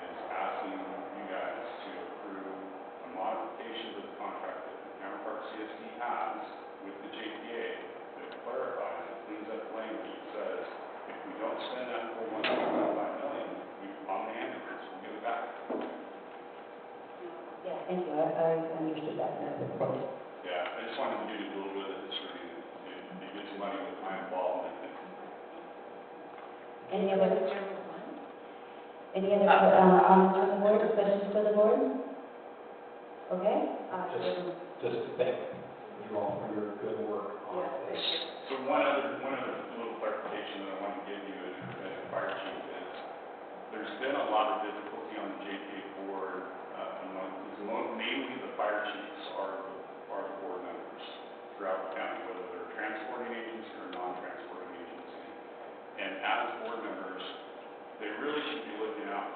is asking you guys to approve a modification to the contract that the Cameron Park CSD has with the JPA that clarifies and cleans up language that says, if we don't spend that full $1.5 million on the ambulance, we'll give it back. Yeah, thank you, I understood that, and that's important. Yeah, I just wanted to give you a little bit of history. It gets money with my involvement. Any other comments from the board, questions for the board? Okay? Just to thank you all for your good work on this. So one other little clarification that I want to give you as a fire chief is, there's been a lot of difficulty on the JPA board, mainly the fire chiefs are the board members throughout the county, whether they're transporting agency or non-transporting agency. And as board members, they really should be looking out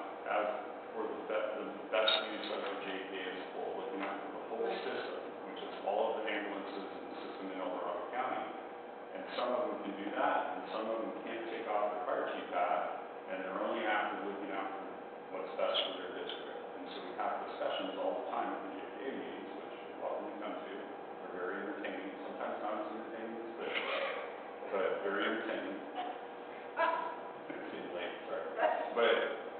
for the best use of the JPA as a whole, looking out for the whole system, which is all of the ambulances in the system in El Dorado County. And some of them can do that, and some of them can't take off their fire chief hat, and they're only after looking out for what's best for their district. And so we have discussions all the time at the JPA meetings, which you're welcome to come to. They're very entertaining, sometimes not as entertaining as this, but very entertaining. It's getting late, sorry.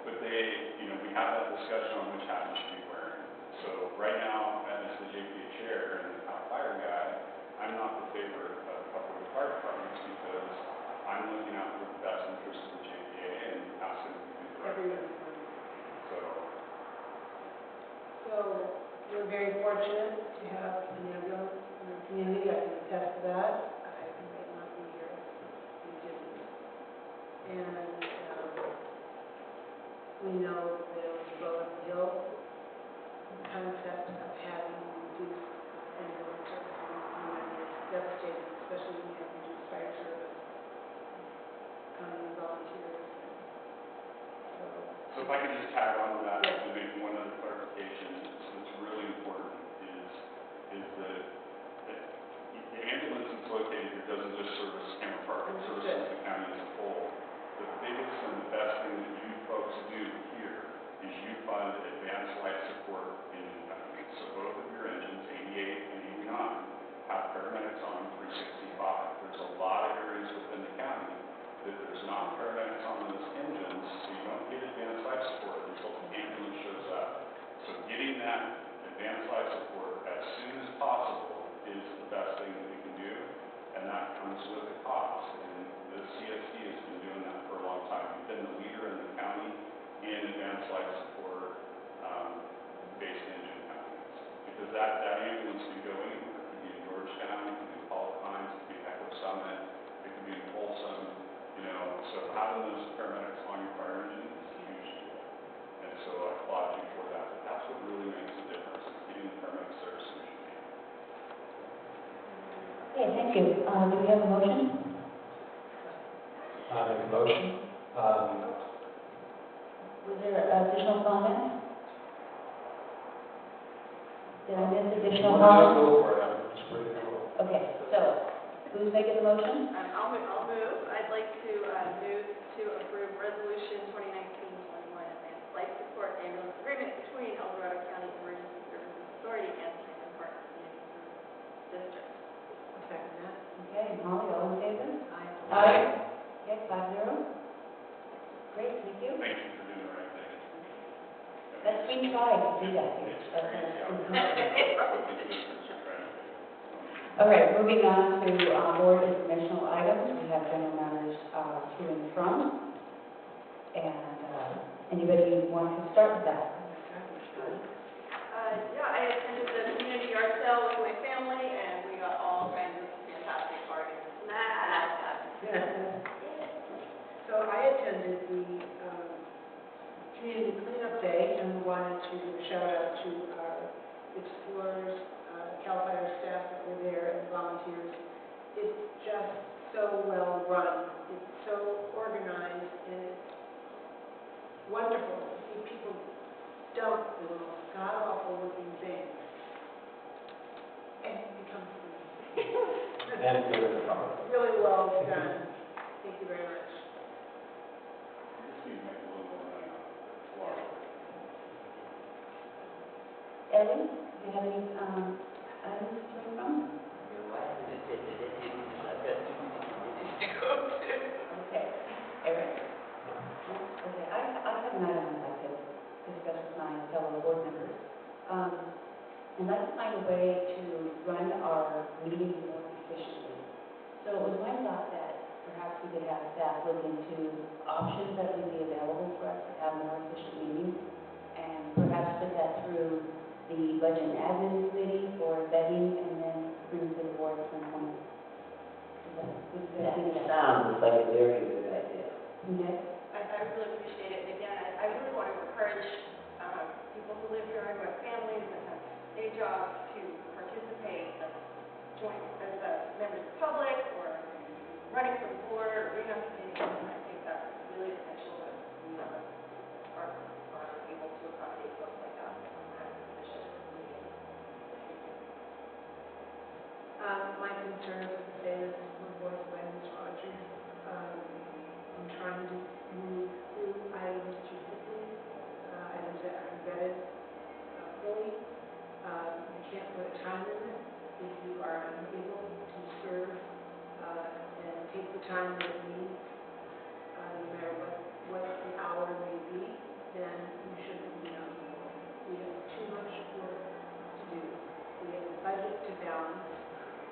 But they, we have that discussion on which hat you should be wearing. So right now, as the JPA chair and the top fire guy, I'm not the favorite of a couple of the fire departments because I'm looking out for the best interest of the JPA and asking them to do the right thing. So we're very fortunate to have an ambulance in our community. I can attest to that. I may not be here if we didn't. And we know that it was low on the hill. The concept of having reduced ambulance service in the community is devastating, especially when you have reduced fire service, county volunteers. So if I could just tag on to that and make one other clarification, that's really important is that the ambulance that's located here doesn't just service Cameron Park, it services the county as a whole. The biggest and the best thing that you folks do here is you fund advanced life support engine companies. So both of your engines, 88 and 89, have paramedics on them 365. There's a lot of areas within the county that there's not paramedics on those engines, so you don't get advanced life support until the ambulance shows up. So getting that advanced life support as soon as possible is the best thing that we can do, and that comes with a cost. paramedics life support, based in engine counties. Because that ambulance can go anywhere. It could be in Georgetown, it could be in Paul Pines, it could be in Echo Summit, it could be in Folsom, you know. So having those paramedics on your fire engine is a huge deal. And so I applaud you for that. But that's what really makes a difference, is getting the paramedics there as soon as you can. Okay, thank you. Do we have a motion? Make a motion. Was there additional comments? Did I miss additional Just comments? go for it, I'm just ready to go. Okay, so who's making the motion? I'll move. I'd like to move to approve Resolution 2019-21, Advanced Life Support Ambulance Agreement between El Dorado County Emergency Services Authority and Franklin Park Community Service District. I'll second that. Okay, Molly, all in favor? Aye. Aye. Okay, 5-0. Great, thank you. Thank you for doing the right thing. Let's we try to do that. It's crazy how much difference you're trying to do. All right, moving on to board informational items. We have general matters to and from. And anybody want to start with that? Yeah, I attended the community yard sale with my family, and we got all kinds of fantastic bargains. So I attended the community cleanup day and wanted to give a shout out to our explorers, CAL FIRE staff that were there and volunteers. It's just so well run. It's so organized and it's wonderful to see people dump the most god-awful looking things and it becomes And good in the public. really well done. Thank you very much. Just need to make a little more money on it. It's a lot of work. Ellie, do you have any items to and from? Okay. Eric? Okay, I have an item I'd like to discuss with my fellow board members. I'd like to find a way to run our meetings more efficiently. So it was my thought that perhaps we could have staff look into options that would be available for us to have more efficient meetings, and perhaps put that through the budget and admin committee for vetting, and then bring to the board at some point. That sounds like a very good idea. Okay? I really appreciate it. And again, I really want to encourage people who live here and who have families and have day jobs to participate as joint as members of the public or running for the board or being on committees. And I think that's really essential that we are able to accommodate folks like that in that position. My concern is the same as was voiced by Ms. Rogers. I'm trying to move through items too quickly, items that are vetted fully. You can't put a time limit if you are unable to serve and take the time that it needs, no matter what the hour may be, then you shouldn't be on the board. We have too much work to do. We have a budget to balance.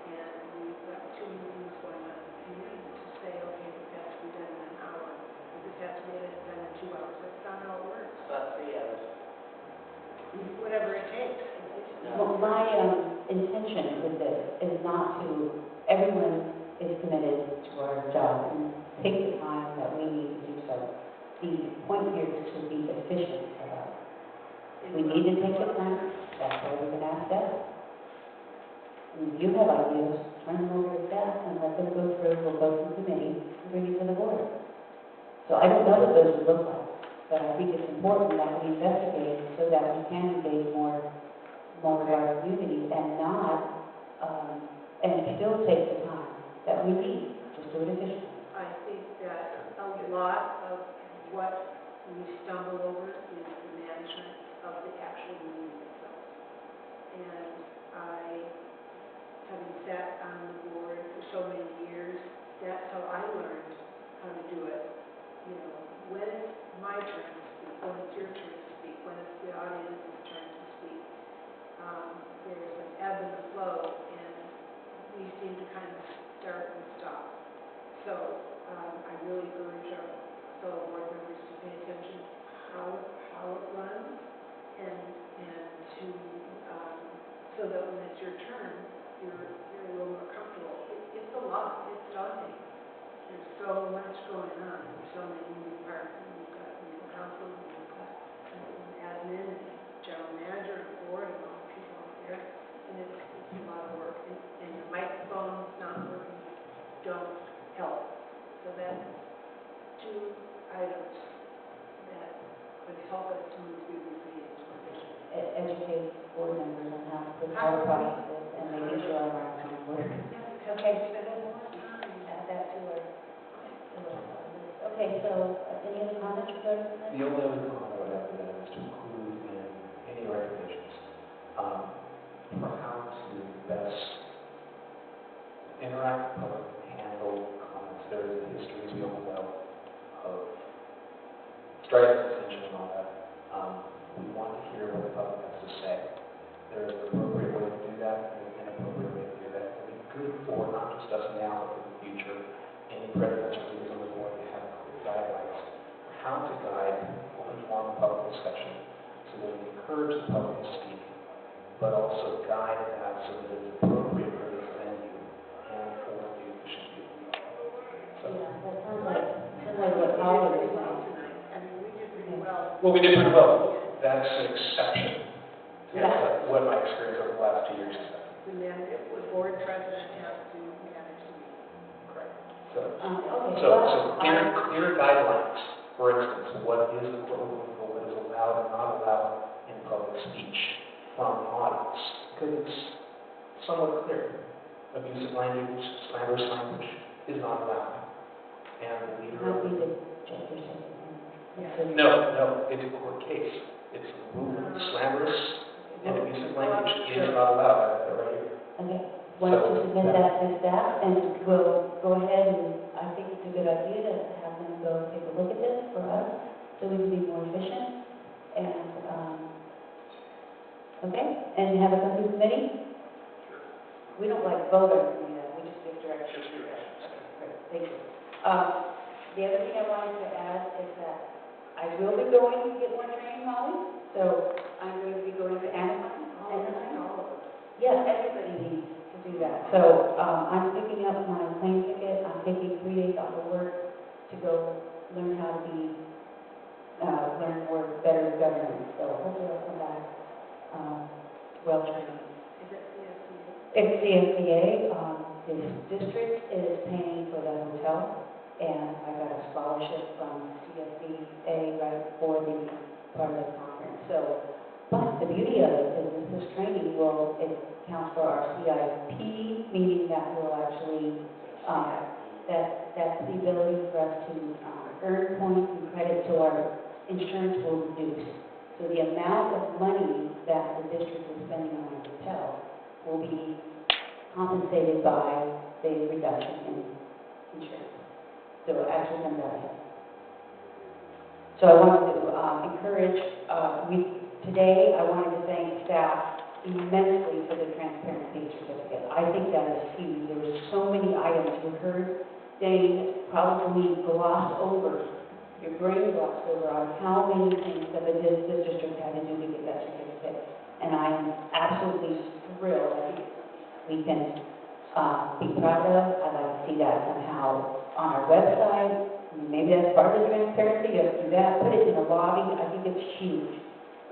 And we've got two meetings going on. You need to say, okay, this has to be done in an hour. This has to be done in 2 hours. That's not how it works. About 3 hours. Whatever it takes. Well, my intention with this is not to, everyone is committed to our job and take the time that we need to do so. The point here is to be efficient about it. We need to take the time, that's why we've been asked that. And if you have ideas, turn them over to staff and let them go through, we'll go through committee and bring it to the board. So I don't know what those would look like, but I think it's important that we investigate so that we can engage more of our community and not, and still take the time that we need, just do it efficiently. I think that a lot of what we stumble over is the management of the actual meeting itself. And having sat on the board for so many years, that's how I learned how to do it. You know, when it's my turn to speak, when it's your turn to speak, when it's the audience's turn to speak. There's an ebb and flow, and we seem to kind of start and stop. So I really urge our fellow board members to pay attention how it runs, and to, so that when it's your turn, you're a little more comfortable. It's a lot, it's daunting. There's so much going on, there's so many moving parts, and you've got legal counsel, and you've got an admin, and general manager, and board, and all the people out there, and it's a lot of work. And the microphones not working don't help. So that's two items that could help us to move through these meetings more efficiently. Educate board members on how to put our processes and making sure our microphones work. Okay, Spend more time. add that to our list. Okay, so any other comments regarding that? The only other comment I would have to that is to include in any recommendations for how to best interact with the public, handle comments. There is a history, as we all know, of strike extension and all that. We want to hear what the public has to say. There is an appropriate way to do that, and an inappropriate way to do that. It would be good for not just us now, but for the future, any presidential leaders on the board to have guidelines for how to guide open forum public discussion so that we encourage the public to speak, but also guide that so that it's appropriate for this venue and for the efficient people. So, Yeah, that sounds like similar to what Holly was saying. Tonight, I mean, we did pretty well. well, we did pretty well. That's an exception. Yeah. That's what my experience over the last 2 years has been. The board president has to manage the meeting. Correct. So, Okay. so clear guidelines. For instance, what is equivocal, what is allowed and not allowed in public speech from the audience? Because it's somewhat clear. Abusive language, slanderous language is not allowed. And the leader How of we the... did check your second. No, it's a court case. It's a rule. Slanderous and abusive language is not allowed. That's right here. Okay, why don't you submit that to staff, and we'll go ahead, and I think it's a good idea to have them go take a look at this for us, so we can be more efficient, and, okay, and have it come to committee? We don't like vote on any of that, we just give direction. Great, thank you. The other thing I wanted to add is that I will be going to get more training, Holly, so I'm going to be going to Anaheim. Yes, everybody needs to do that. So I'm picking up my plane ticket. I'm taking 3 days off of work to go learn how to be, learn more better governance. So hopefully I'll come back well trained. Is it CSCA? It's CSCA. This district is paying for the hotel, and I got a scholarship from CSCA right for the part of the conference. So, but the beauty of it is that this training will, it counts for our CIP, meaning that will actually, that's the ability for us to earn points and credit so our insurance will reduce. So the amount of money that the district is spending on our hotel will be compensated by the reduction in insurance. So it actually comes out ahead. So I wanted to encourage, today I wanted to thank staff immensely for the transparency certificate. I think that is huge. There were so many items you heard, Dane, probably glossed over, your brain glossed over on how many things that the district had to do to get that certificate. And I am absolutely thrilled. I think we can be proud of. I'd like to see that somehow on our website. Maybe that's part of the transparency. Just do that. Put it in the lobby. I think it's huge.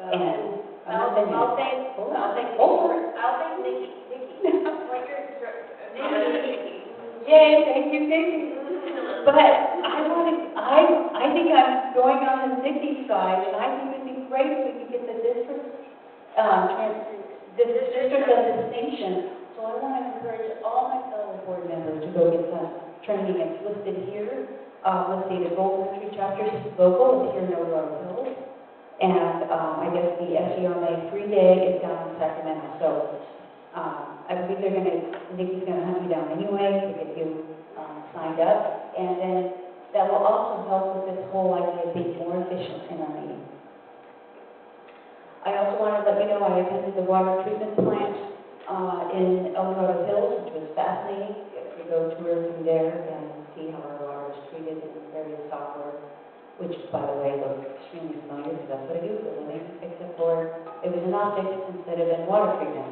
And I'll thank Nikki. Like your Nikki. Yay, thank you, Nikki. But I think I'm going on the Nikki side, and I think it'd be great if we could get the district, the district of distinction. So I want to encourage all my fellow board members to go get some training. It's listed here. Let's see, the Gold Country Chapter local is here in Eldorado Hills. And I guess the SERMA 3-day is down in Sacramento. So I believe Nikki's going to hunt you down anyway to get you signed up. And then that will also help with this whole idea of being more efficient in our meeting. I also want to let you know I attended the water treatment plant in Eldorado Hills, which was fascinating. You go tour through there and see how our water is treated in various software, which, by the way, looks extremely familiar because that's what I do for a living, except for it was in optics instead of in water treatment.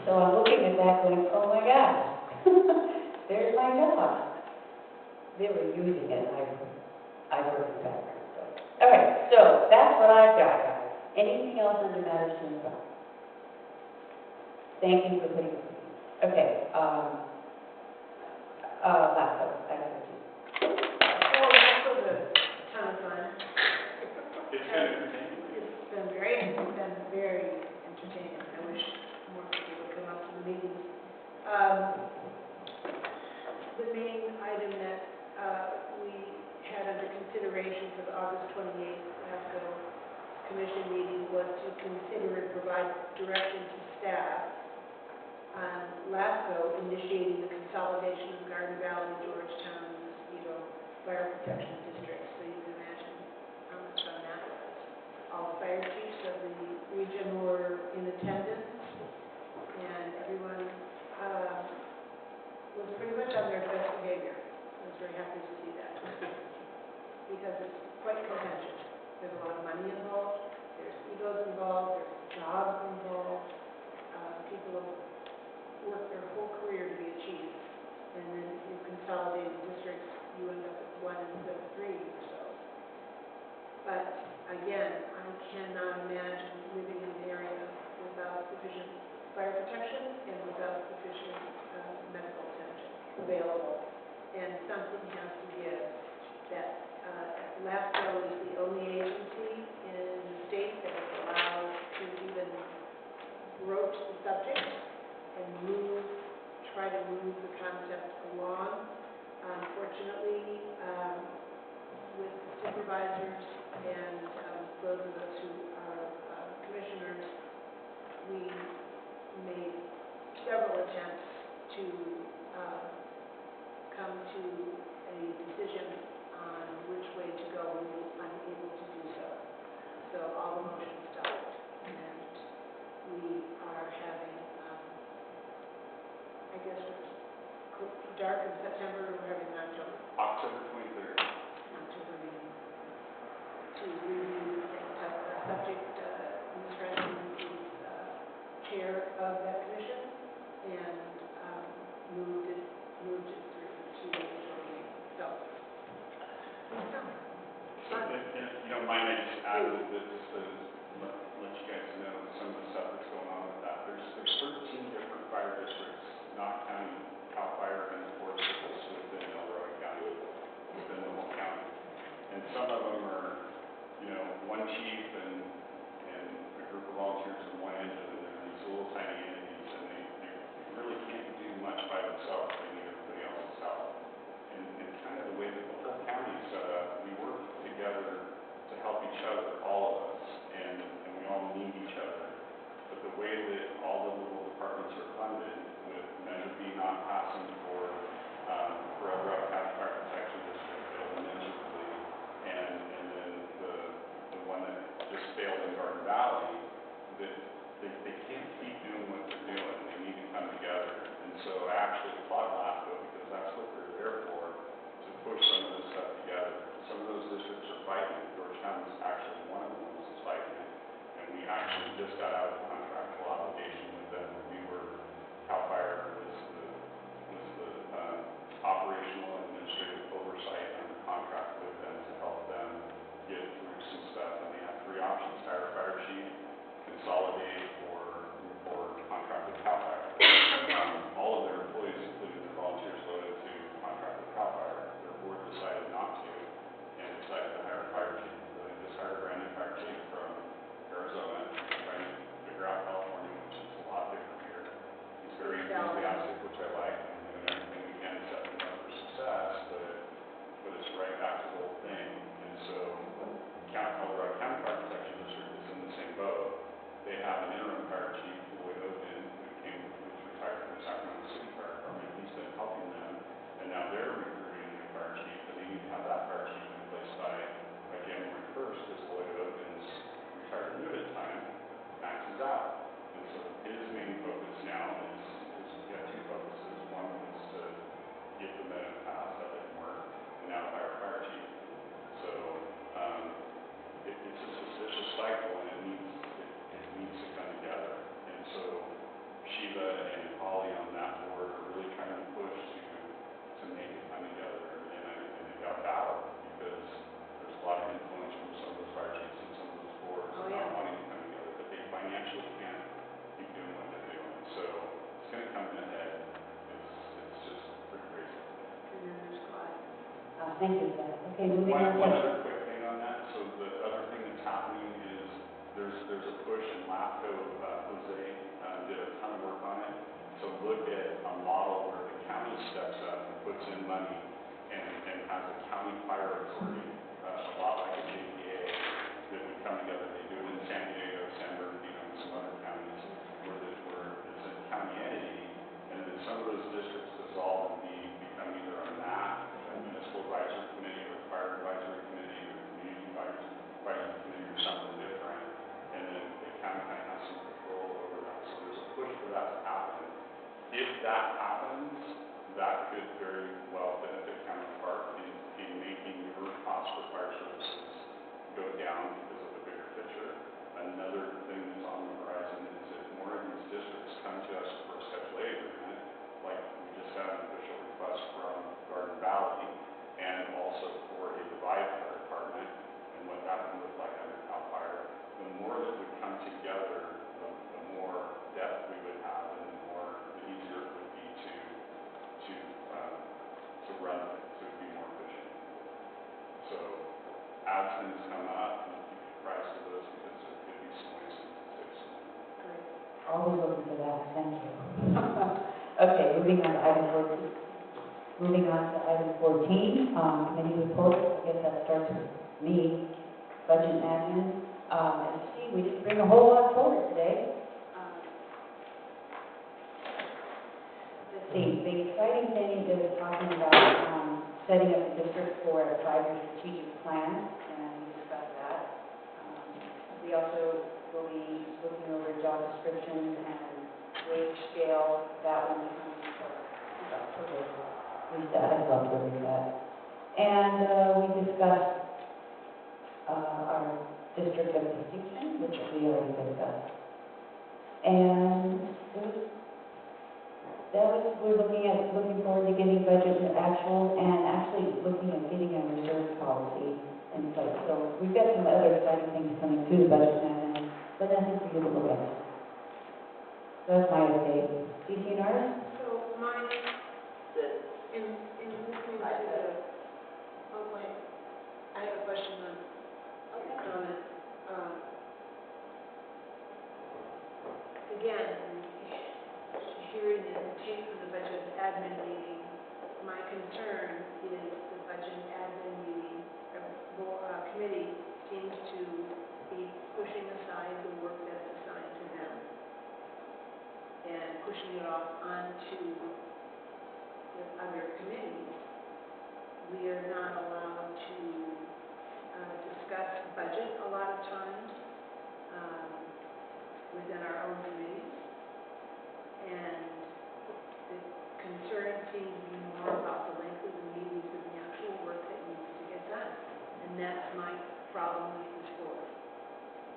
So I'm looking at that going, oh my God, there's my job. They were using it, I worked with that. All right, so that's what I've got, guys. Anything else under matters to improve? Thank you for putting it. Okay, last one, I have to. Well, that was a ton of fun. It's been entertaining. It's been very entertaining. I wish more people would come up to the meetings. The main item that we had under consideration for the August 28th ASCO Commission meeting was to consider and provide direction to staff on LASCO initiating the consolidation of Garden Valley, Georgetown, and Mosquito fire protection districts. So you can imagine how much fun that was. All the fire chiefs of the region were in attendance, and everyone was pretty much on their best behavior. I was very happy to see that because it's quite contentious. There's a lot of money involved, there's egos involved, there's jobs involved. People have worked their whole career to be a chief, and then if you consolidate districts, you end up with one instead of three or so. But again, I cannot imagine living in an area without sufficient fire protection and without sufficient medical attention available. And something has to give. That LASCO is the only agency in the state that is allowed to even broach the subject and try to move the concept along. Unfortunately, with the supervisors and those of us who are commissioners, we made several attempts to come to a decision on which way to go, and we were unable to do so. So all the motions stopped, and we are having, I guess it's dark in September, we're having October. October 23rd. October meeting to review that subject. Ms. Redmond is chair of that commission, and moved it through to the October meeting. So, So, if you don't mind, I just add a little bit just to let you guys know some of the stuff that's going on with that. There's 13 different fire districts, not counting CAL FIRE and the Forest Service within Elroy County, within the whole county. And some of them are, one chief and a group of volunteers and one engine, and they're these little tiny entities, and they really can't do much by themselves. They need everybody else's help. And kind of the way that the whole county is set up, we work together to help each other, all of us. Thank you for that. Okay, moving One on. other quick thing on that, so the other thing that's happening is there's a push in LAFCO, Jose did a ton of work on it, to look at a model where the county steps up and puts in money and has a county fire authority, a lot like a JPA, that would come together. They do it in San Diego, San Bernardino, and some other counties where it's a county entity, and then some of those districts dissolve and become either a MAC, a municipal advisory committee, or fire advisory committee, or community advisory committee, or something different, and then the county kind of has some control over that. So there's a push for that to happen. If that happens, that could very well benefit County Park in making your cost for fire services go down because of the bigger picture. Another thing that's on the horizon is if more of these districts come to us for a Schedule A agreement, like we just had an official request from Garden Valley, and also for a Divide Fire Department, and what that would look like under CAL FIRE, the more that would come together, the more depth we would have, and the easier it would be to run it, to be more efficient. So as things come up, you keep apprised of those because there could be some ways to save some money. Always looking for that, thank you. Okay, moving on to item 14. Moving on to item 14, committee reports. I guess that starts with me, budget and admin. And see, we didn't bring a whole lot forward today. Let's see, the exciting thing is talking about setting up a district for a 5-year strategic plan, and we discussed that. We also will be looking over job descriptions and wage scale. That one comes for Lisa, I'd love to read that. And we discussed our district of distinction, which we already discussed. And we're looking forward to getting budget and actual, and actually looking at getting a reserve policy in place. So we've got some other exciting things coming through the budget and but nothing for you to look at. That's my update. DCNRs? So mine, in listening to I have a question on your comment. Again, hearing the tape of the budget admin meeting, my concern is the budget admin meeting, committee seems to be pushing aside the work that's assigned to them and pushing it off onto the other committees. We are not allowed to discuss budget a lot of times within our own committees. And the concern seems to be more about the length of the meetings and the actual work that needs to get done. And that's my problem with this board.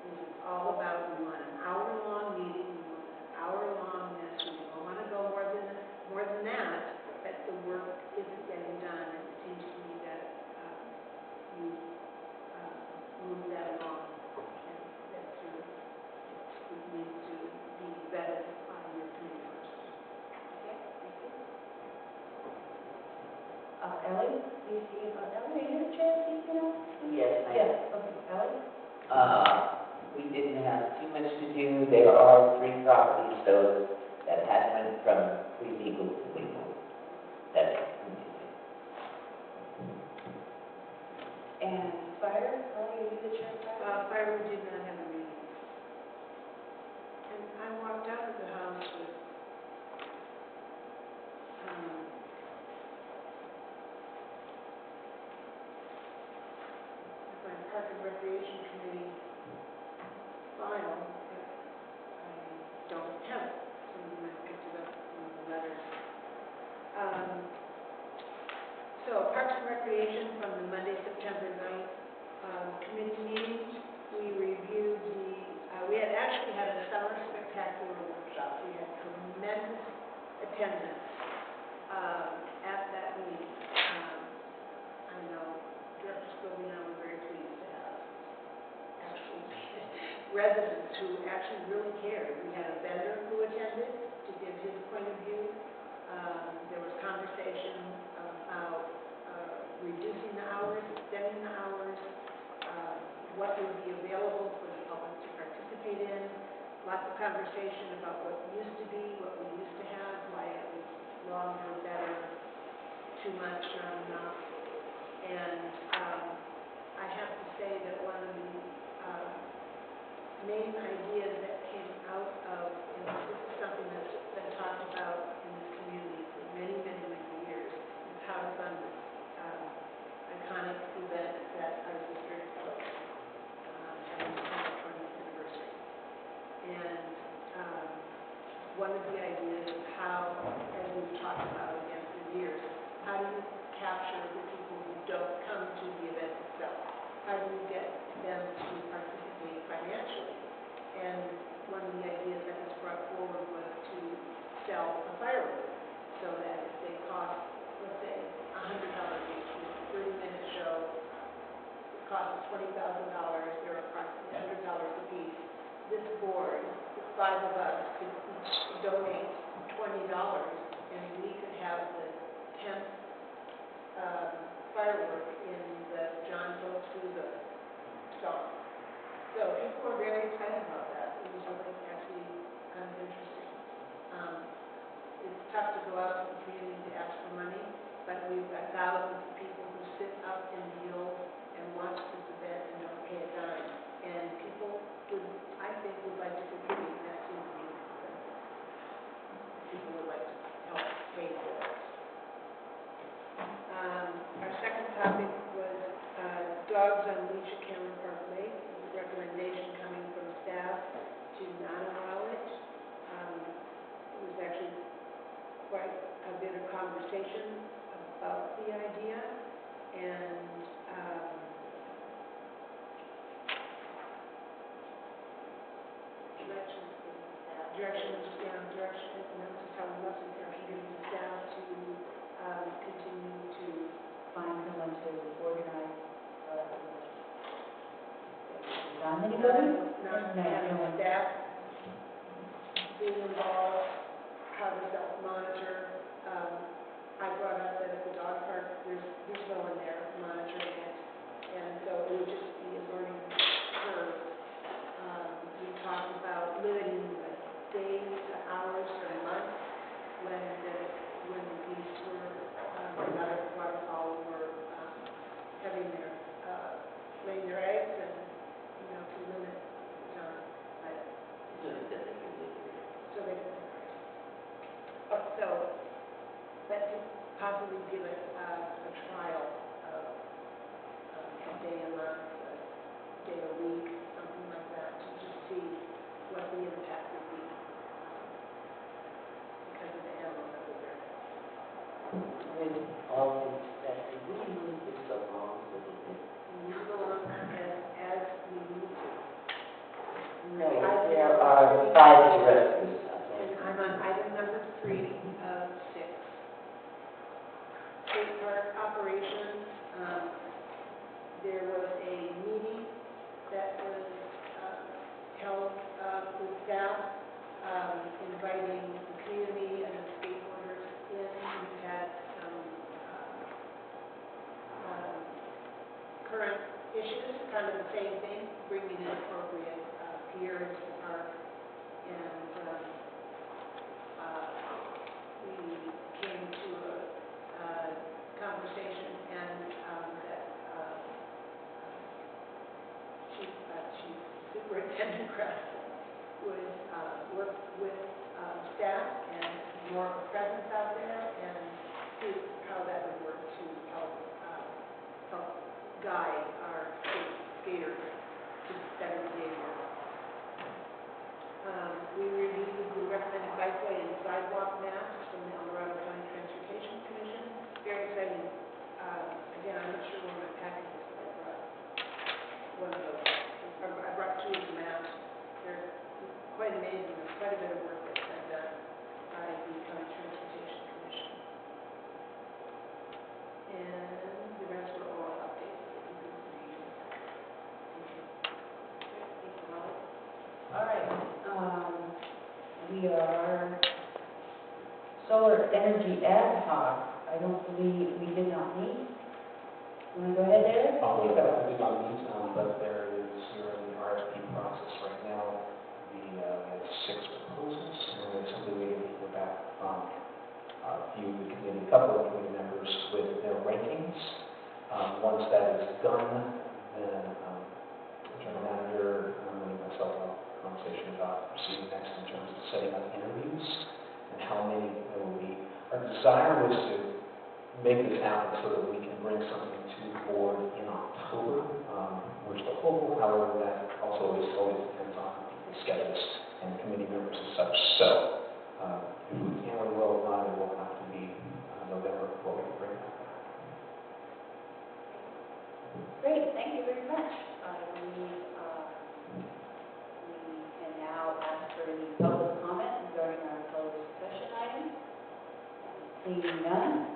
This is all about, we want an hour-long meeting, we want an hour-long this, we don't want to go more than that, but the work isn't getting done. And it seems to me that you move that along, and that it needs to be vetted on your committee first. Okay, thank you. Ellie, do you see about Ellie? Are you a chance, you know? Yes, Yes, okay, Ellie? We didn't have too much to do. There are 3 properties, though, that had went from pre-legal to legal. That's continued. And fire, Ellie, are you the chair of fire? Fire, we did not have a meeting. And I walked out of the house with my Park and Recreation Committee file. I don't have it. Somebody might have picked it up from the letters. So Parks and Recreation from the Monday, September 9th committee meetings, we reviewed we had actually had a summer spectacular workshop. We had tremendous attendance at that meeting. I know Director Sylvia was very pleased to have actual residents who actually really cared. We had a vendor who attended to give his point of view. There was conversation about reducing the hours, extending the hours, what would be available for the public to participate in. Lots of conversation about what used to be, what we used to have, why it was longer, better, too much, not enough. And I have to say that one of the main ideas that came out of, and this is something that's been talked about in this community for many, many, many years, is how to fund this iconic event that our district hosts, having its 20th anniversary. And one of the ideas is how, as we've talked about again for years, how do you capture the people who don't come to the event itself? How do you get them to participate financially? And one of the ideas that was brought forward was to sell a firework, so that if they cost, let's say, $100 each, with a 30-minute show, it costs $20,000, they're approximately $100 a piece. This board, the 5 of us, could each donate $20, and we could have the 10th firework in the John Philip Sousa song. So people were very excited about that. It was really actually kind of interesting. It's tough to go out to the community to ask for money, but we've got thousands of people who sit up and kneel and watch this event and don't pay a dime. And people would, I think, would like to contribute, and that seems to be the consensus. People would like to help pay for it. Our second topic was dogs on leash at Cameron Park Lake. It was a recommendation coming from staff to not allow it. It was actually quite a bit of conversation about the idea, and direction, and that was just how we left it, direction given to staff to continue to Find someone to organize, on anybody? not having staff being involved, how to self-monitor. I brought up that at the dog park, there's no one there monitoring it, and so it would just be a learning curve. We talked about limiting the days to hours or months when the geese were, waterfowl were having their, laying their eggs, and, to limit the time. So they can. So, but to possibly do a trial of a day a month, a day a week, something like that, to just see what the impact would be because of the animals that were there. With all due respect, did we move this along so that it? Move along as we need to. No, there are 5 directors. And I'm on item number 3 of 6. State park operations, there was a meeting that was held with staff, inviting the community and the skateboarders in. We've had some current issues, kind of the same thing, bringing in appropriate gear into the park, and we came to a conversation, and that Chief Superintendent Kress would work with staff and more of a presence out there, and see how that would work to help guide our skaters to better behavior. We reviewed the recommended bikeway and sidewalk maps from the El Dorado County Transportation Commission. Very exciting. Again, I'm not sure where my packet is, but I brought one of those. I brought 2 of the maps. They're quite amazing. There's quite a bit of work that's been done by the County Transportation Commission. And the rest were oral updates. Thank you. Thank you, Molly. All right, we are solar energy ad hoc. I don't believe we did not meet. Want to go ahead, Derek? We've got to do on these, but there is, you're in the RFP process right now. We have 6 proposals, and we're simply waiting to hear back from a few of the committee, a couple of committee members with their rankings. Once that is done, then the general manager, and myself will have a conversation about proceeding next in terms of setting up interviews and how many there will be. Our desire was to make this happen so that we can bring something to the board in October. We're still hopeful, however, that also always depends on people's schedules and committee members and such. So, if we can, we will. If not, it will have to be November before we can bring that back. Great, thank you very much. We can now ask for any public comment regarding our closed session item. Seeing none,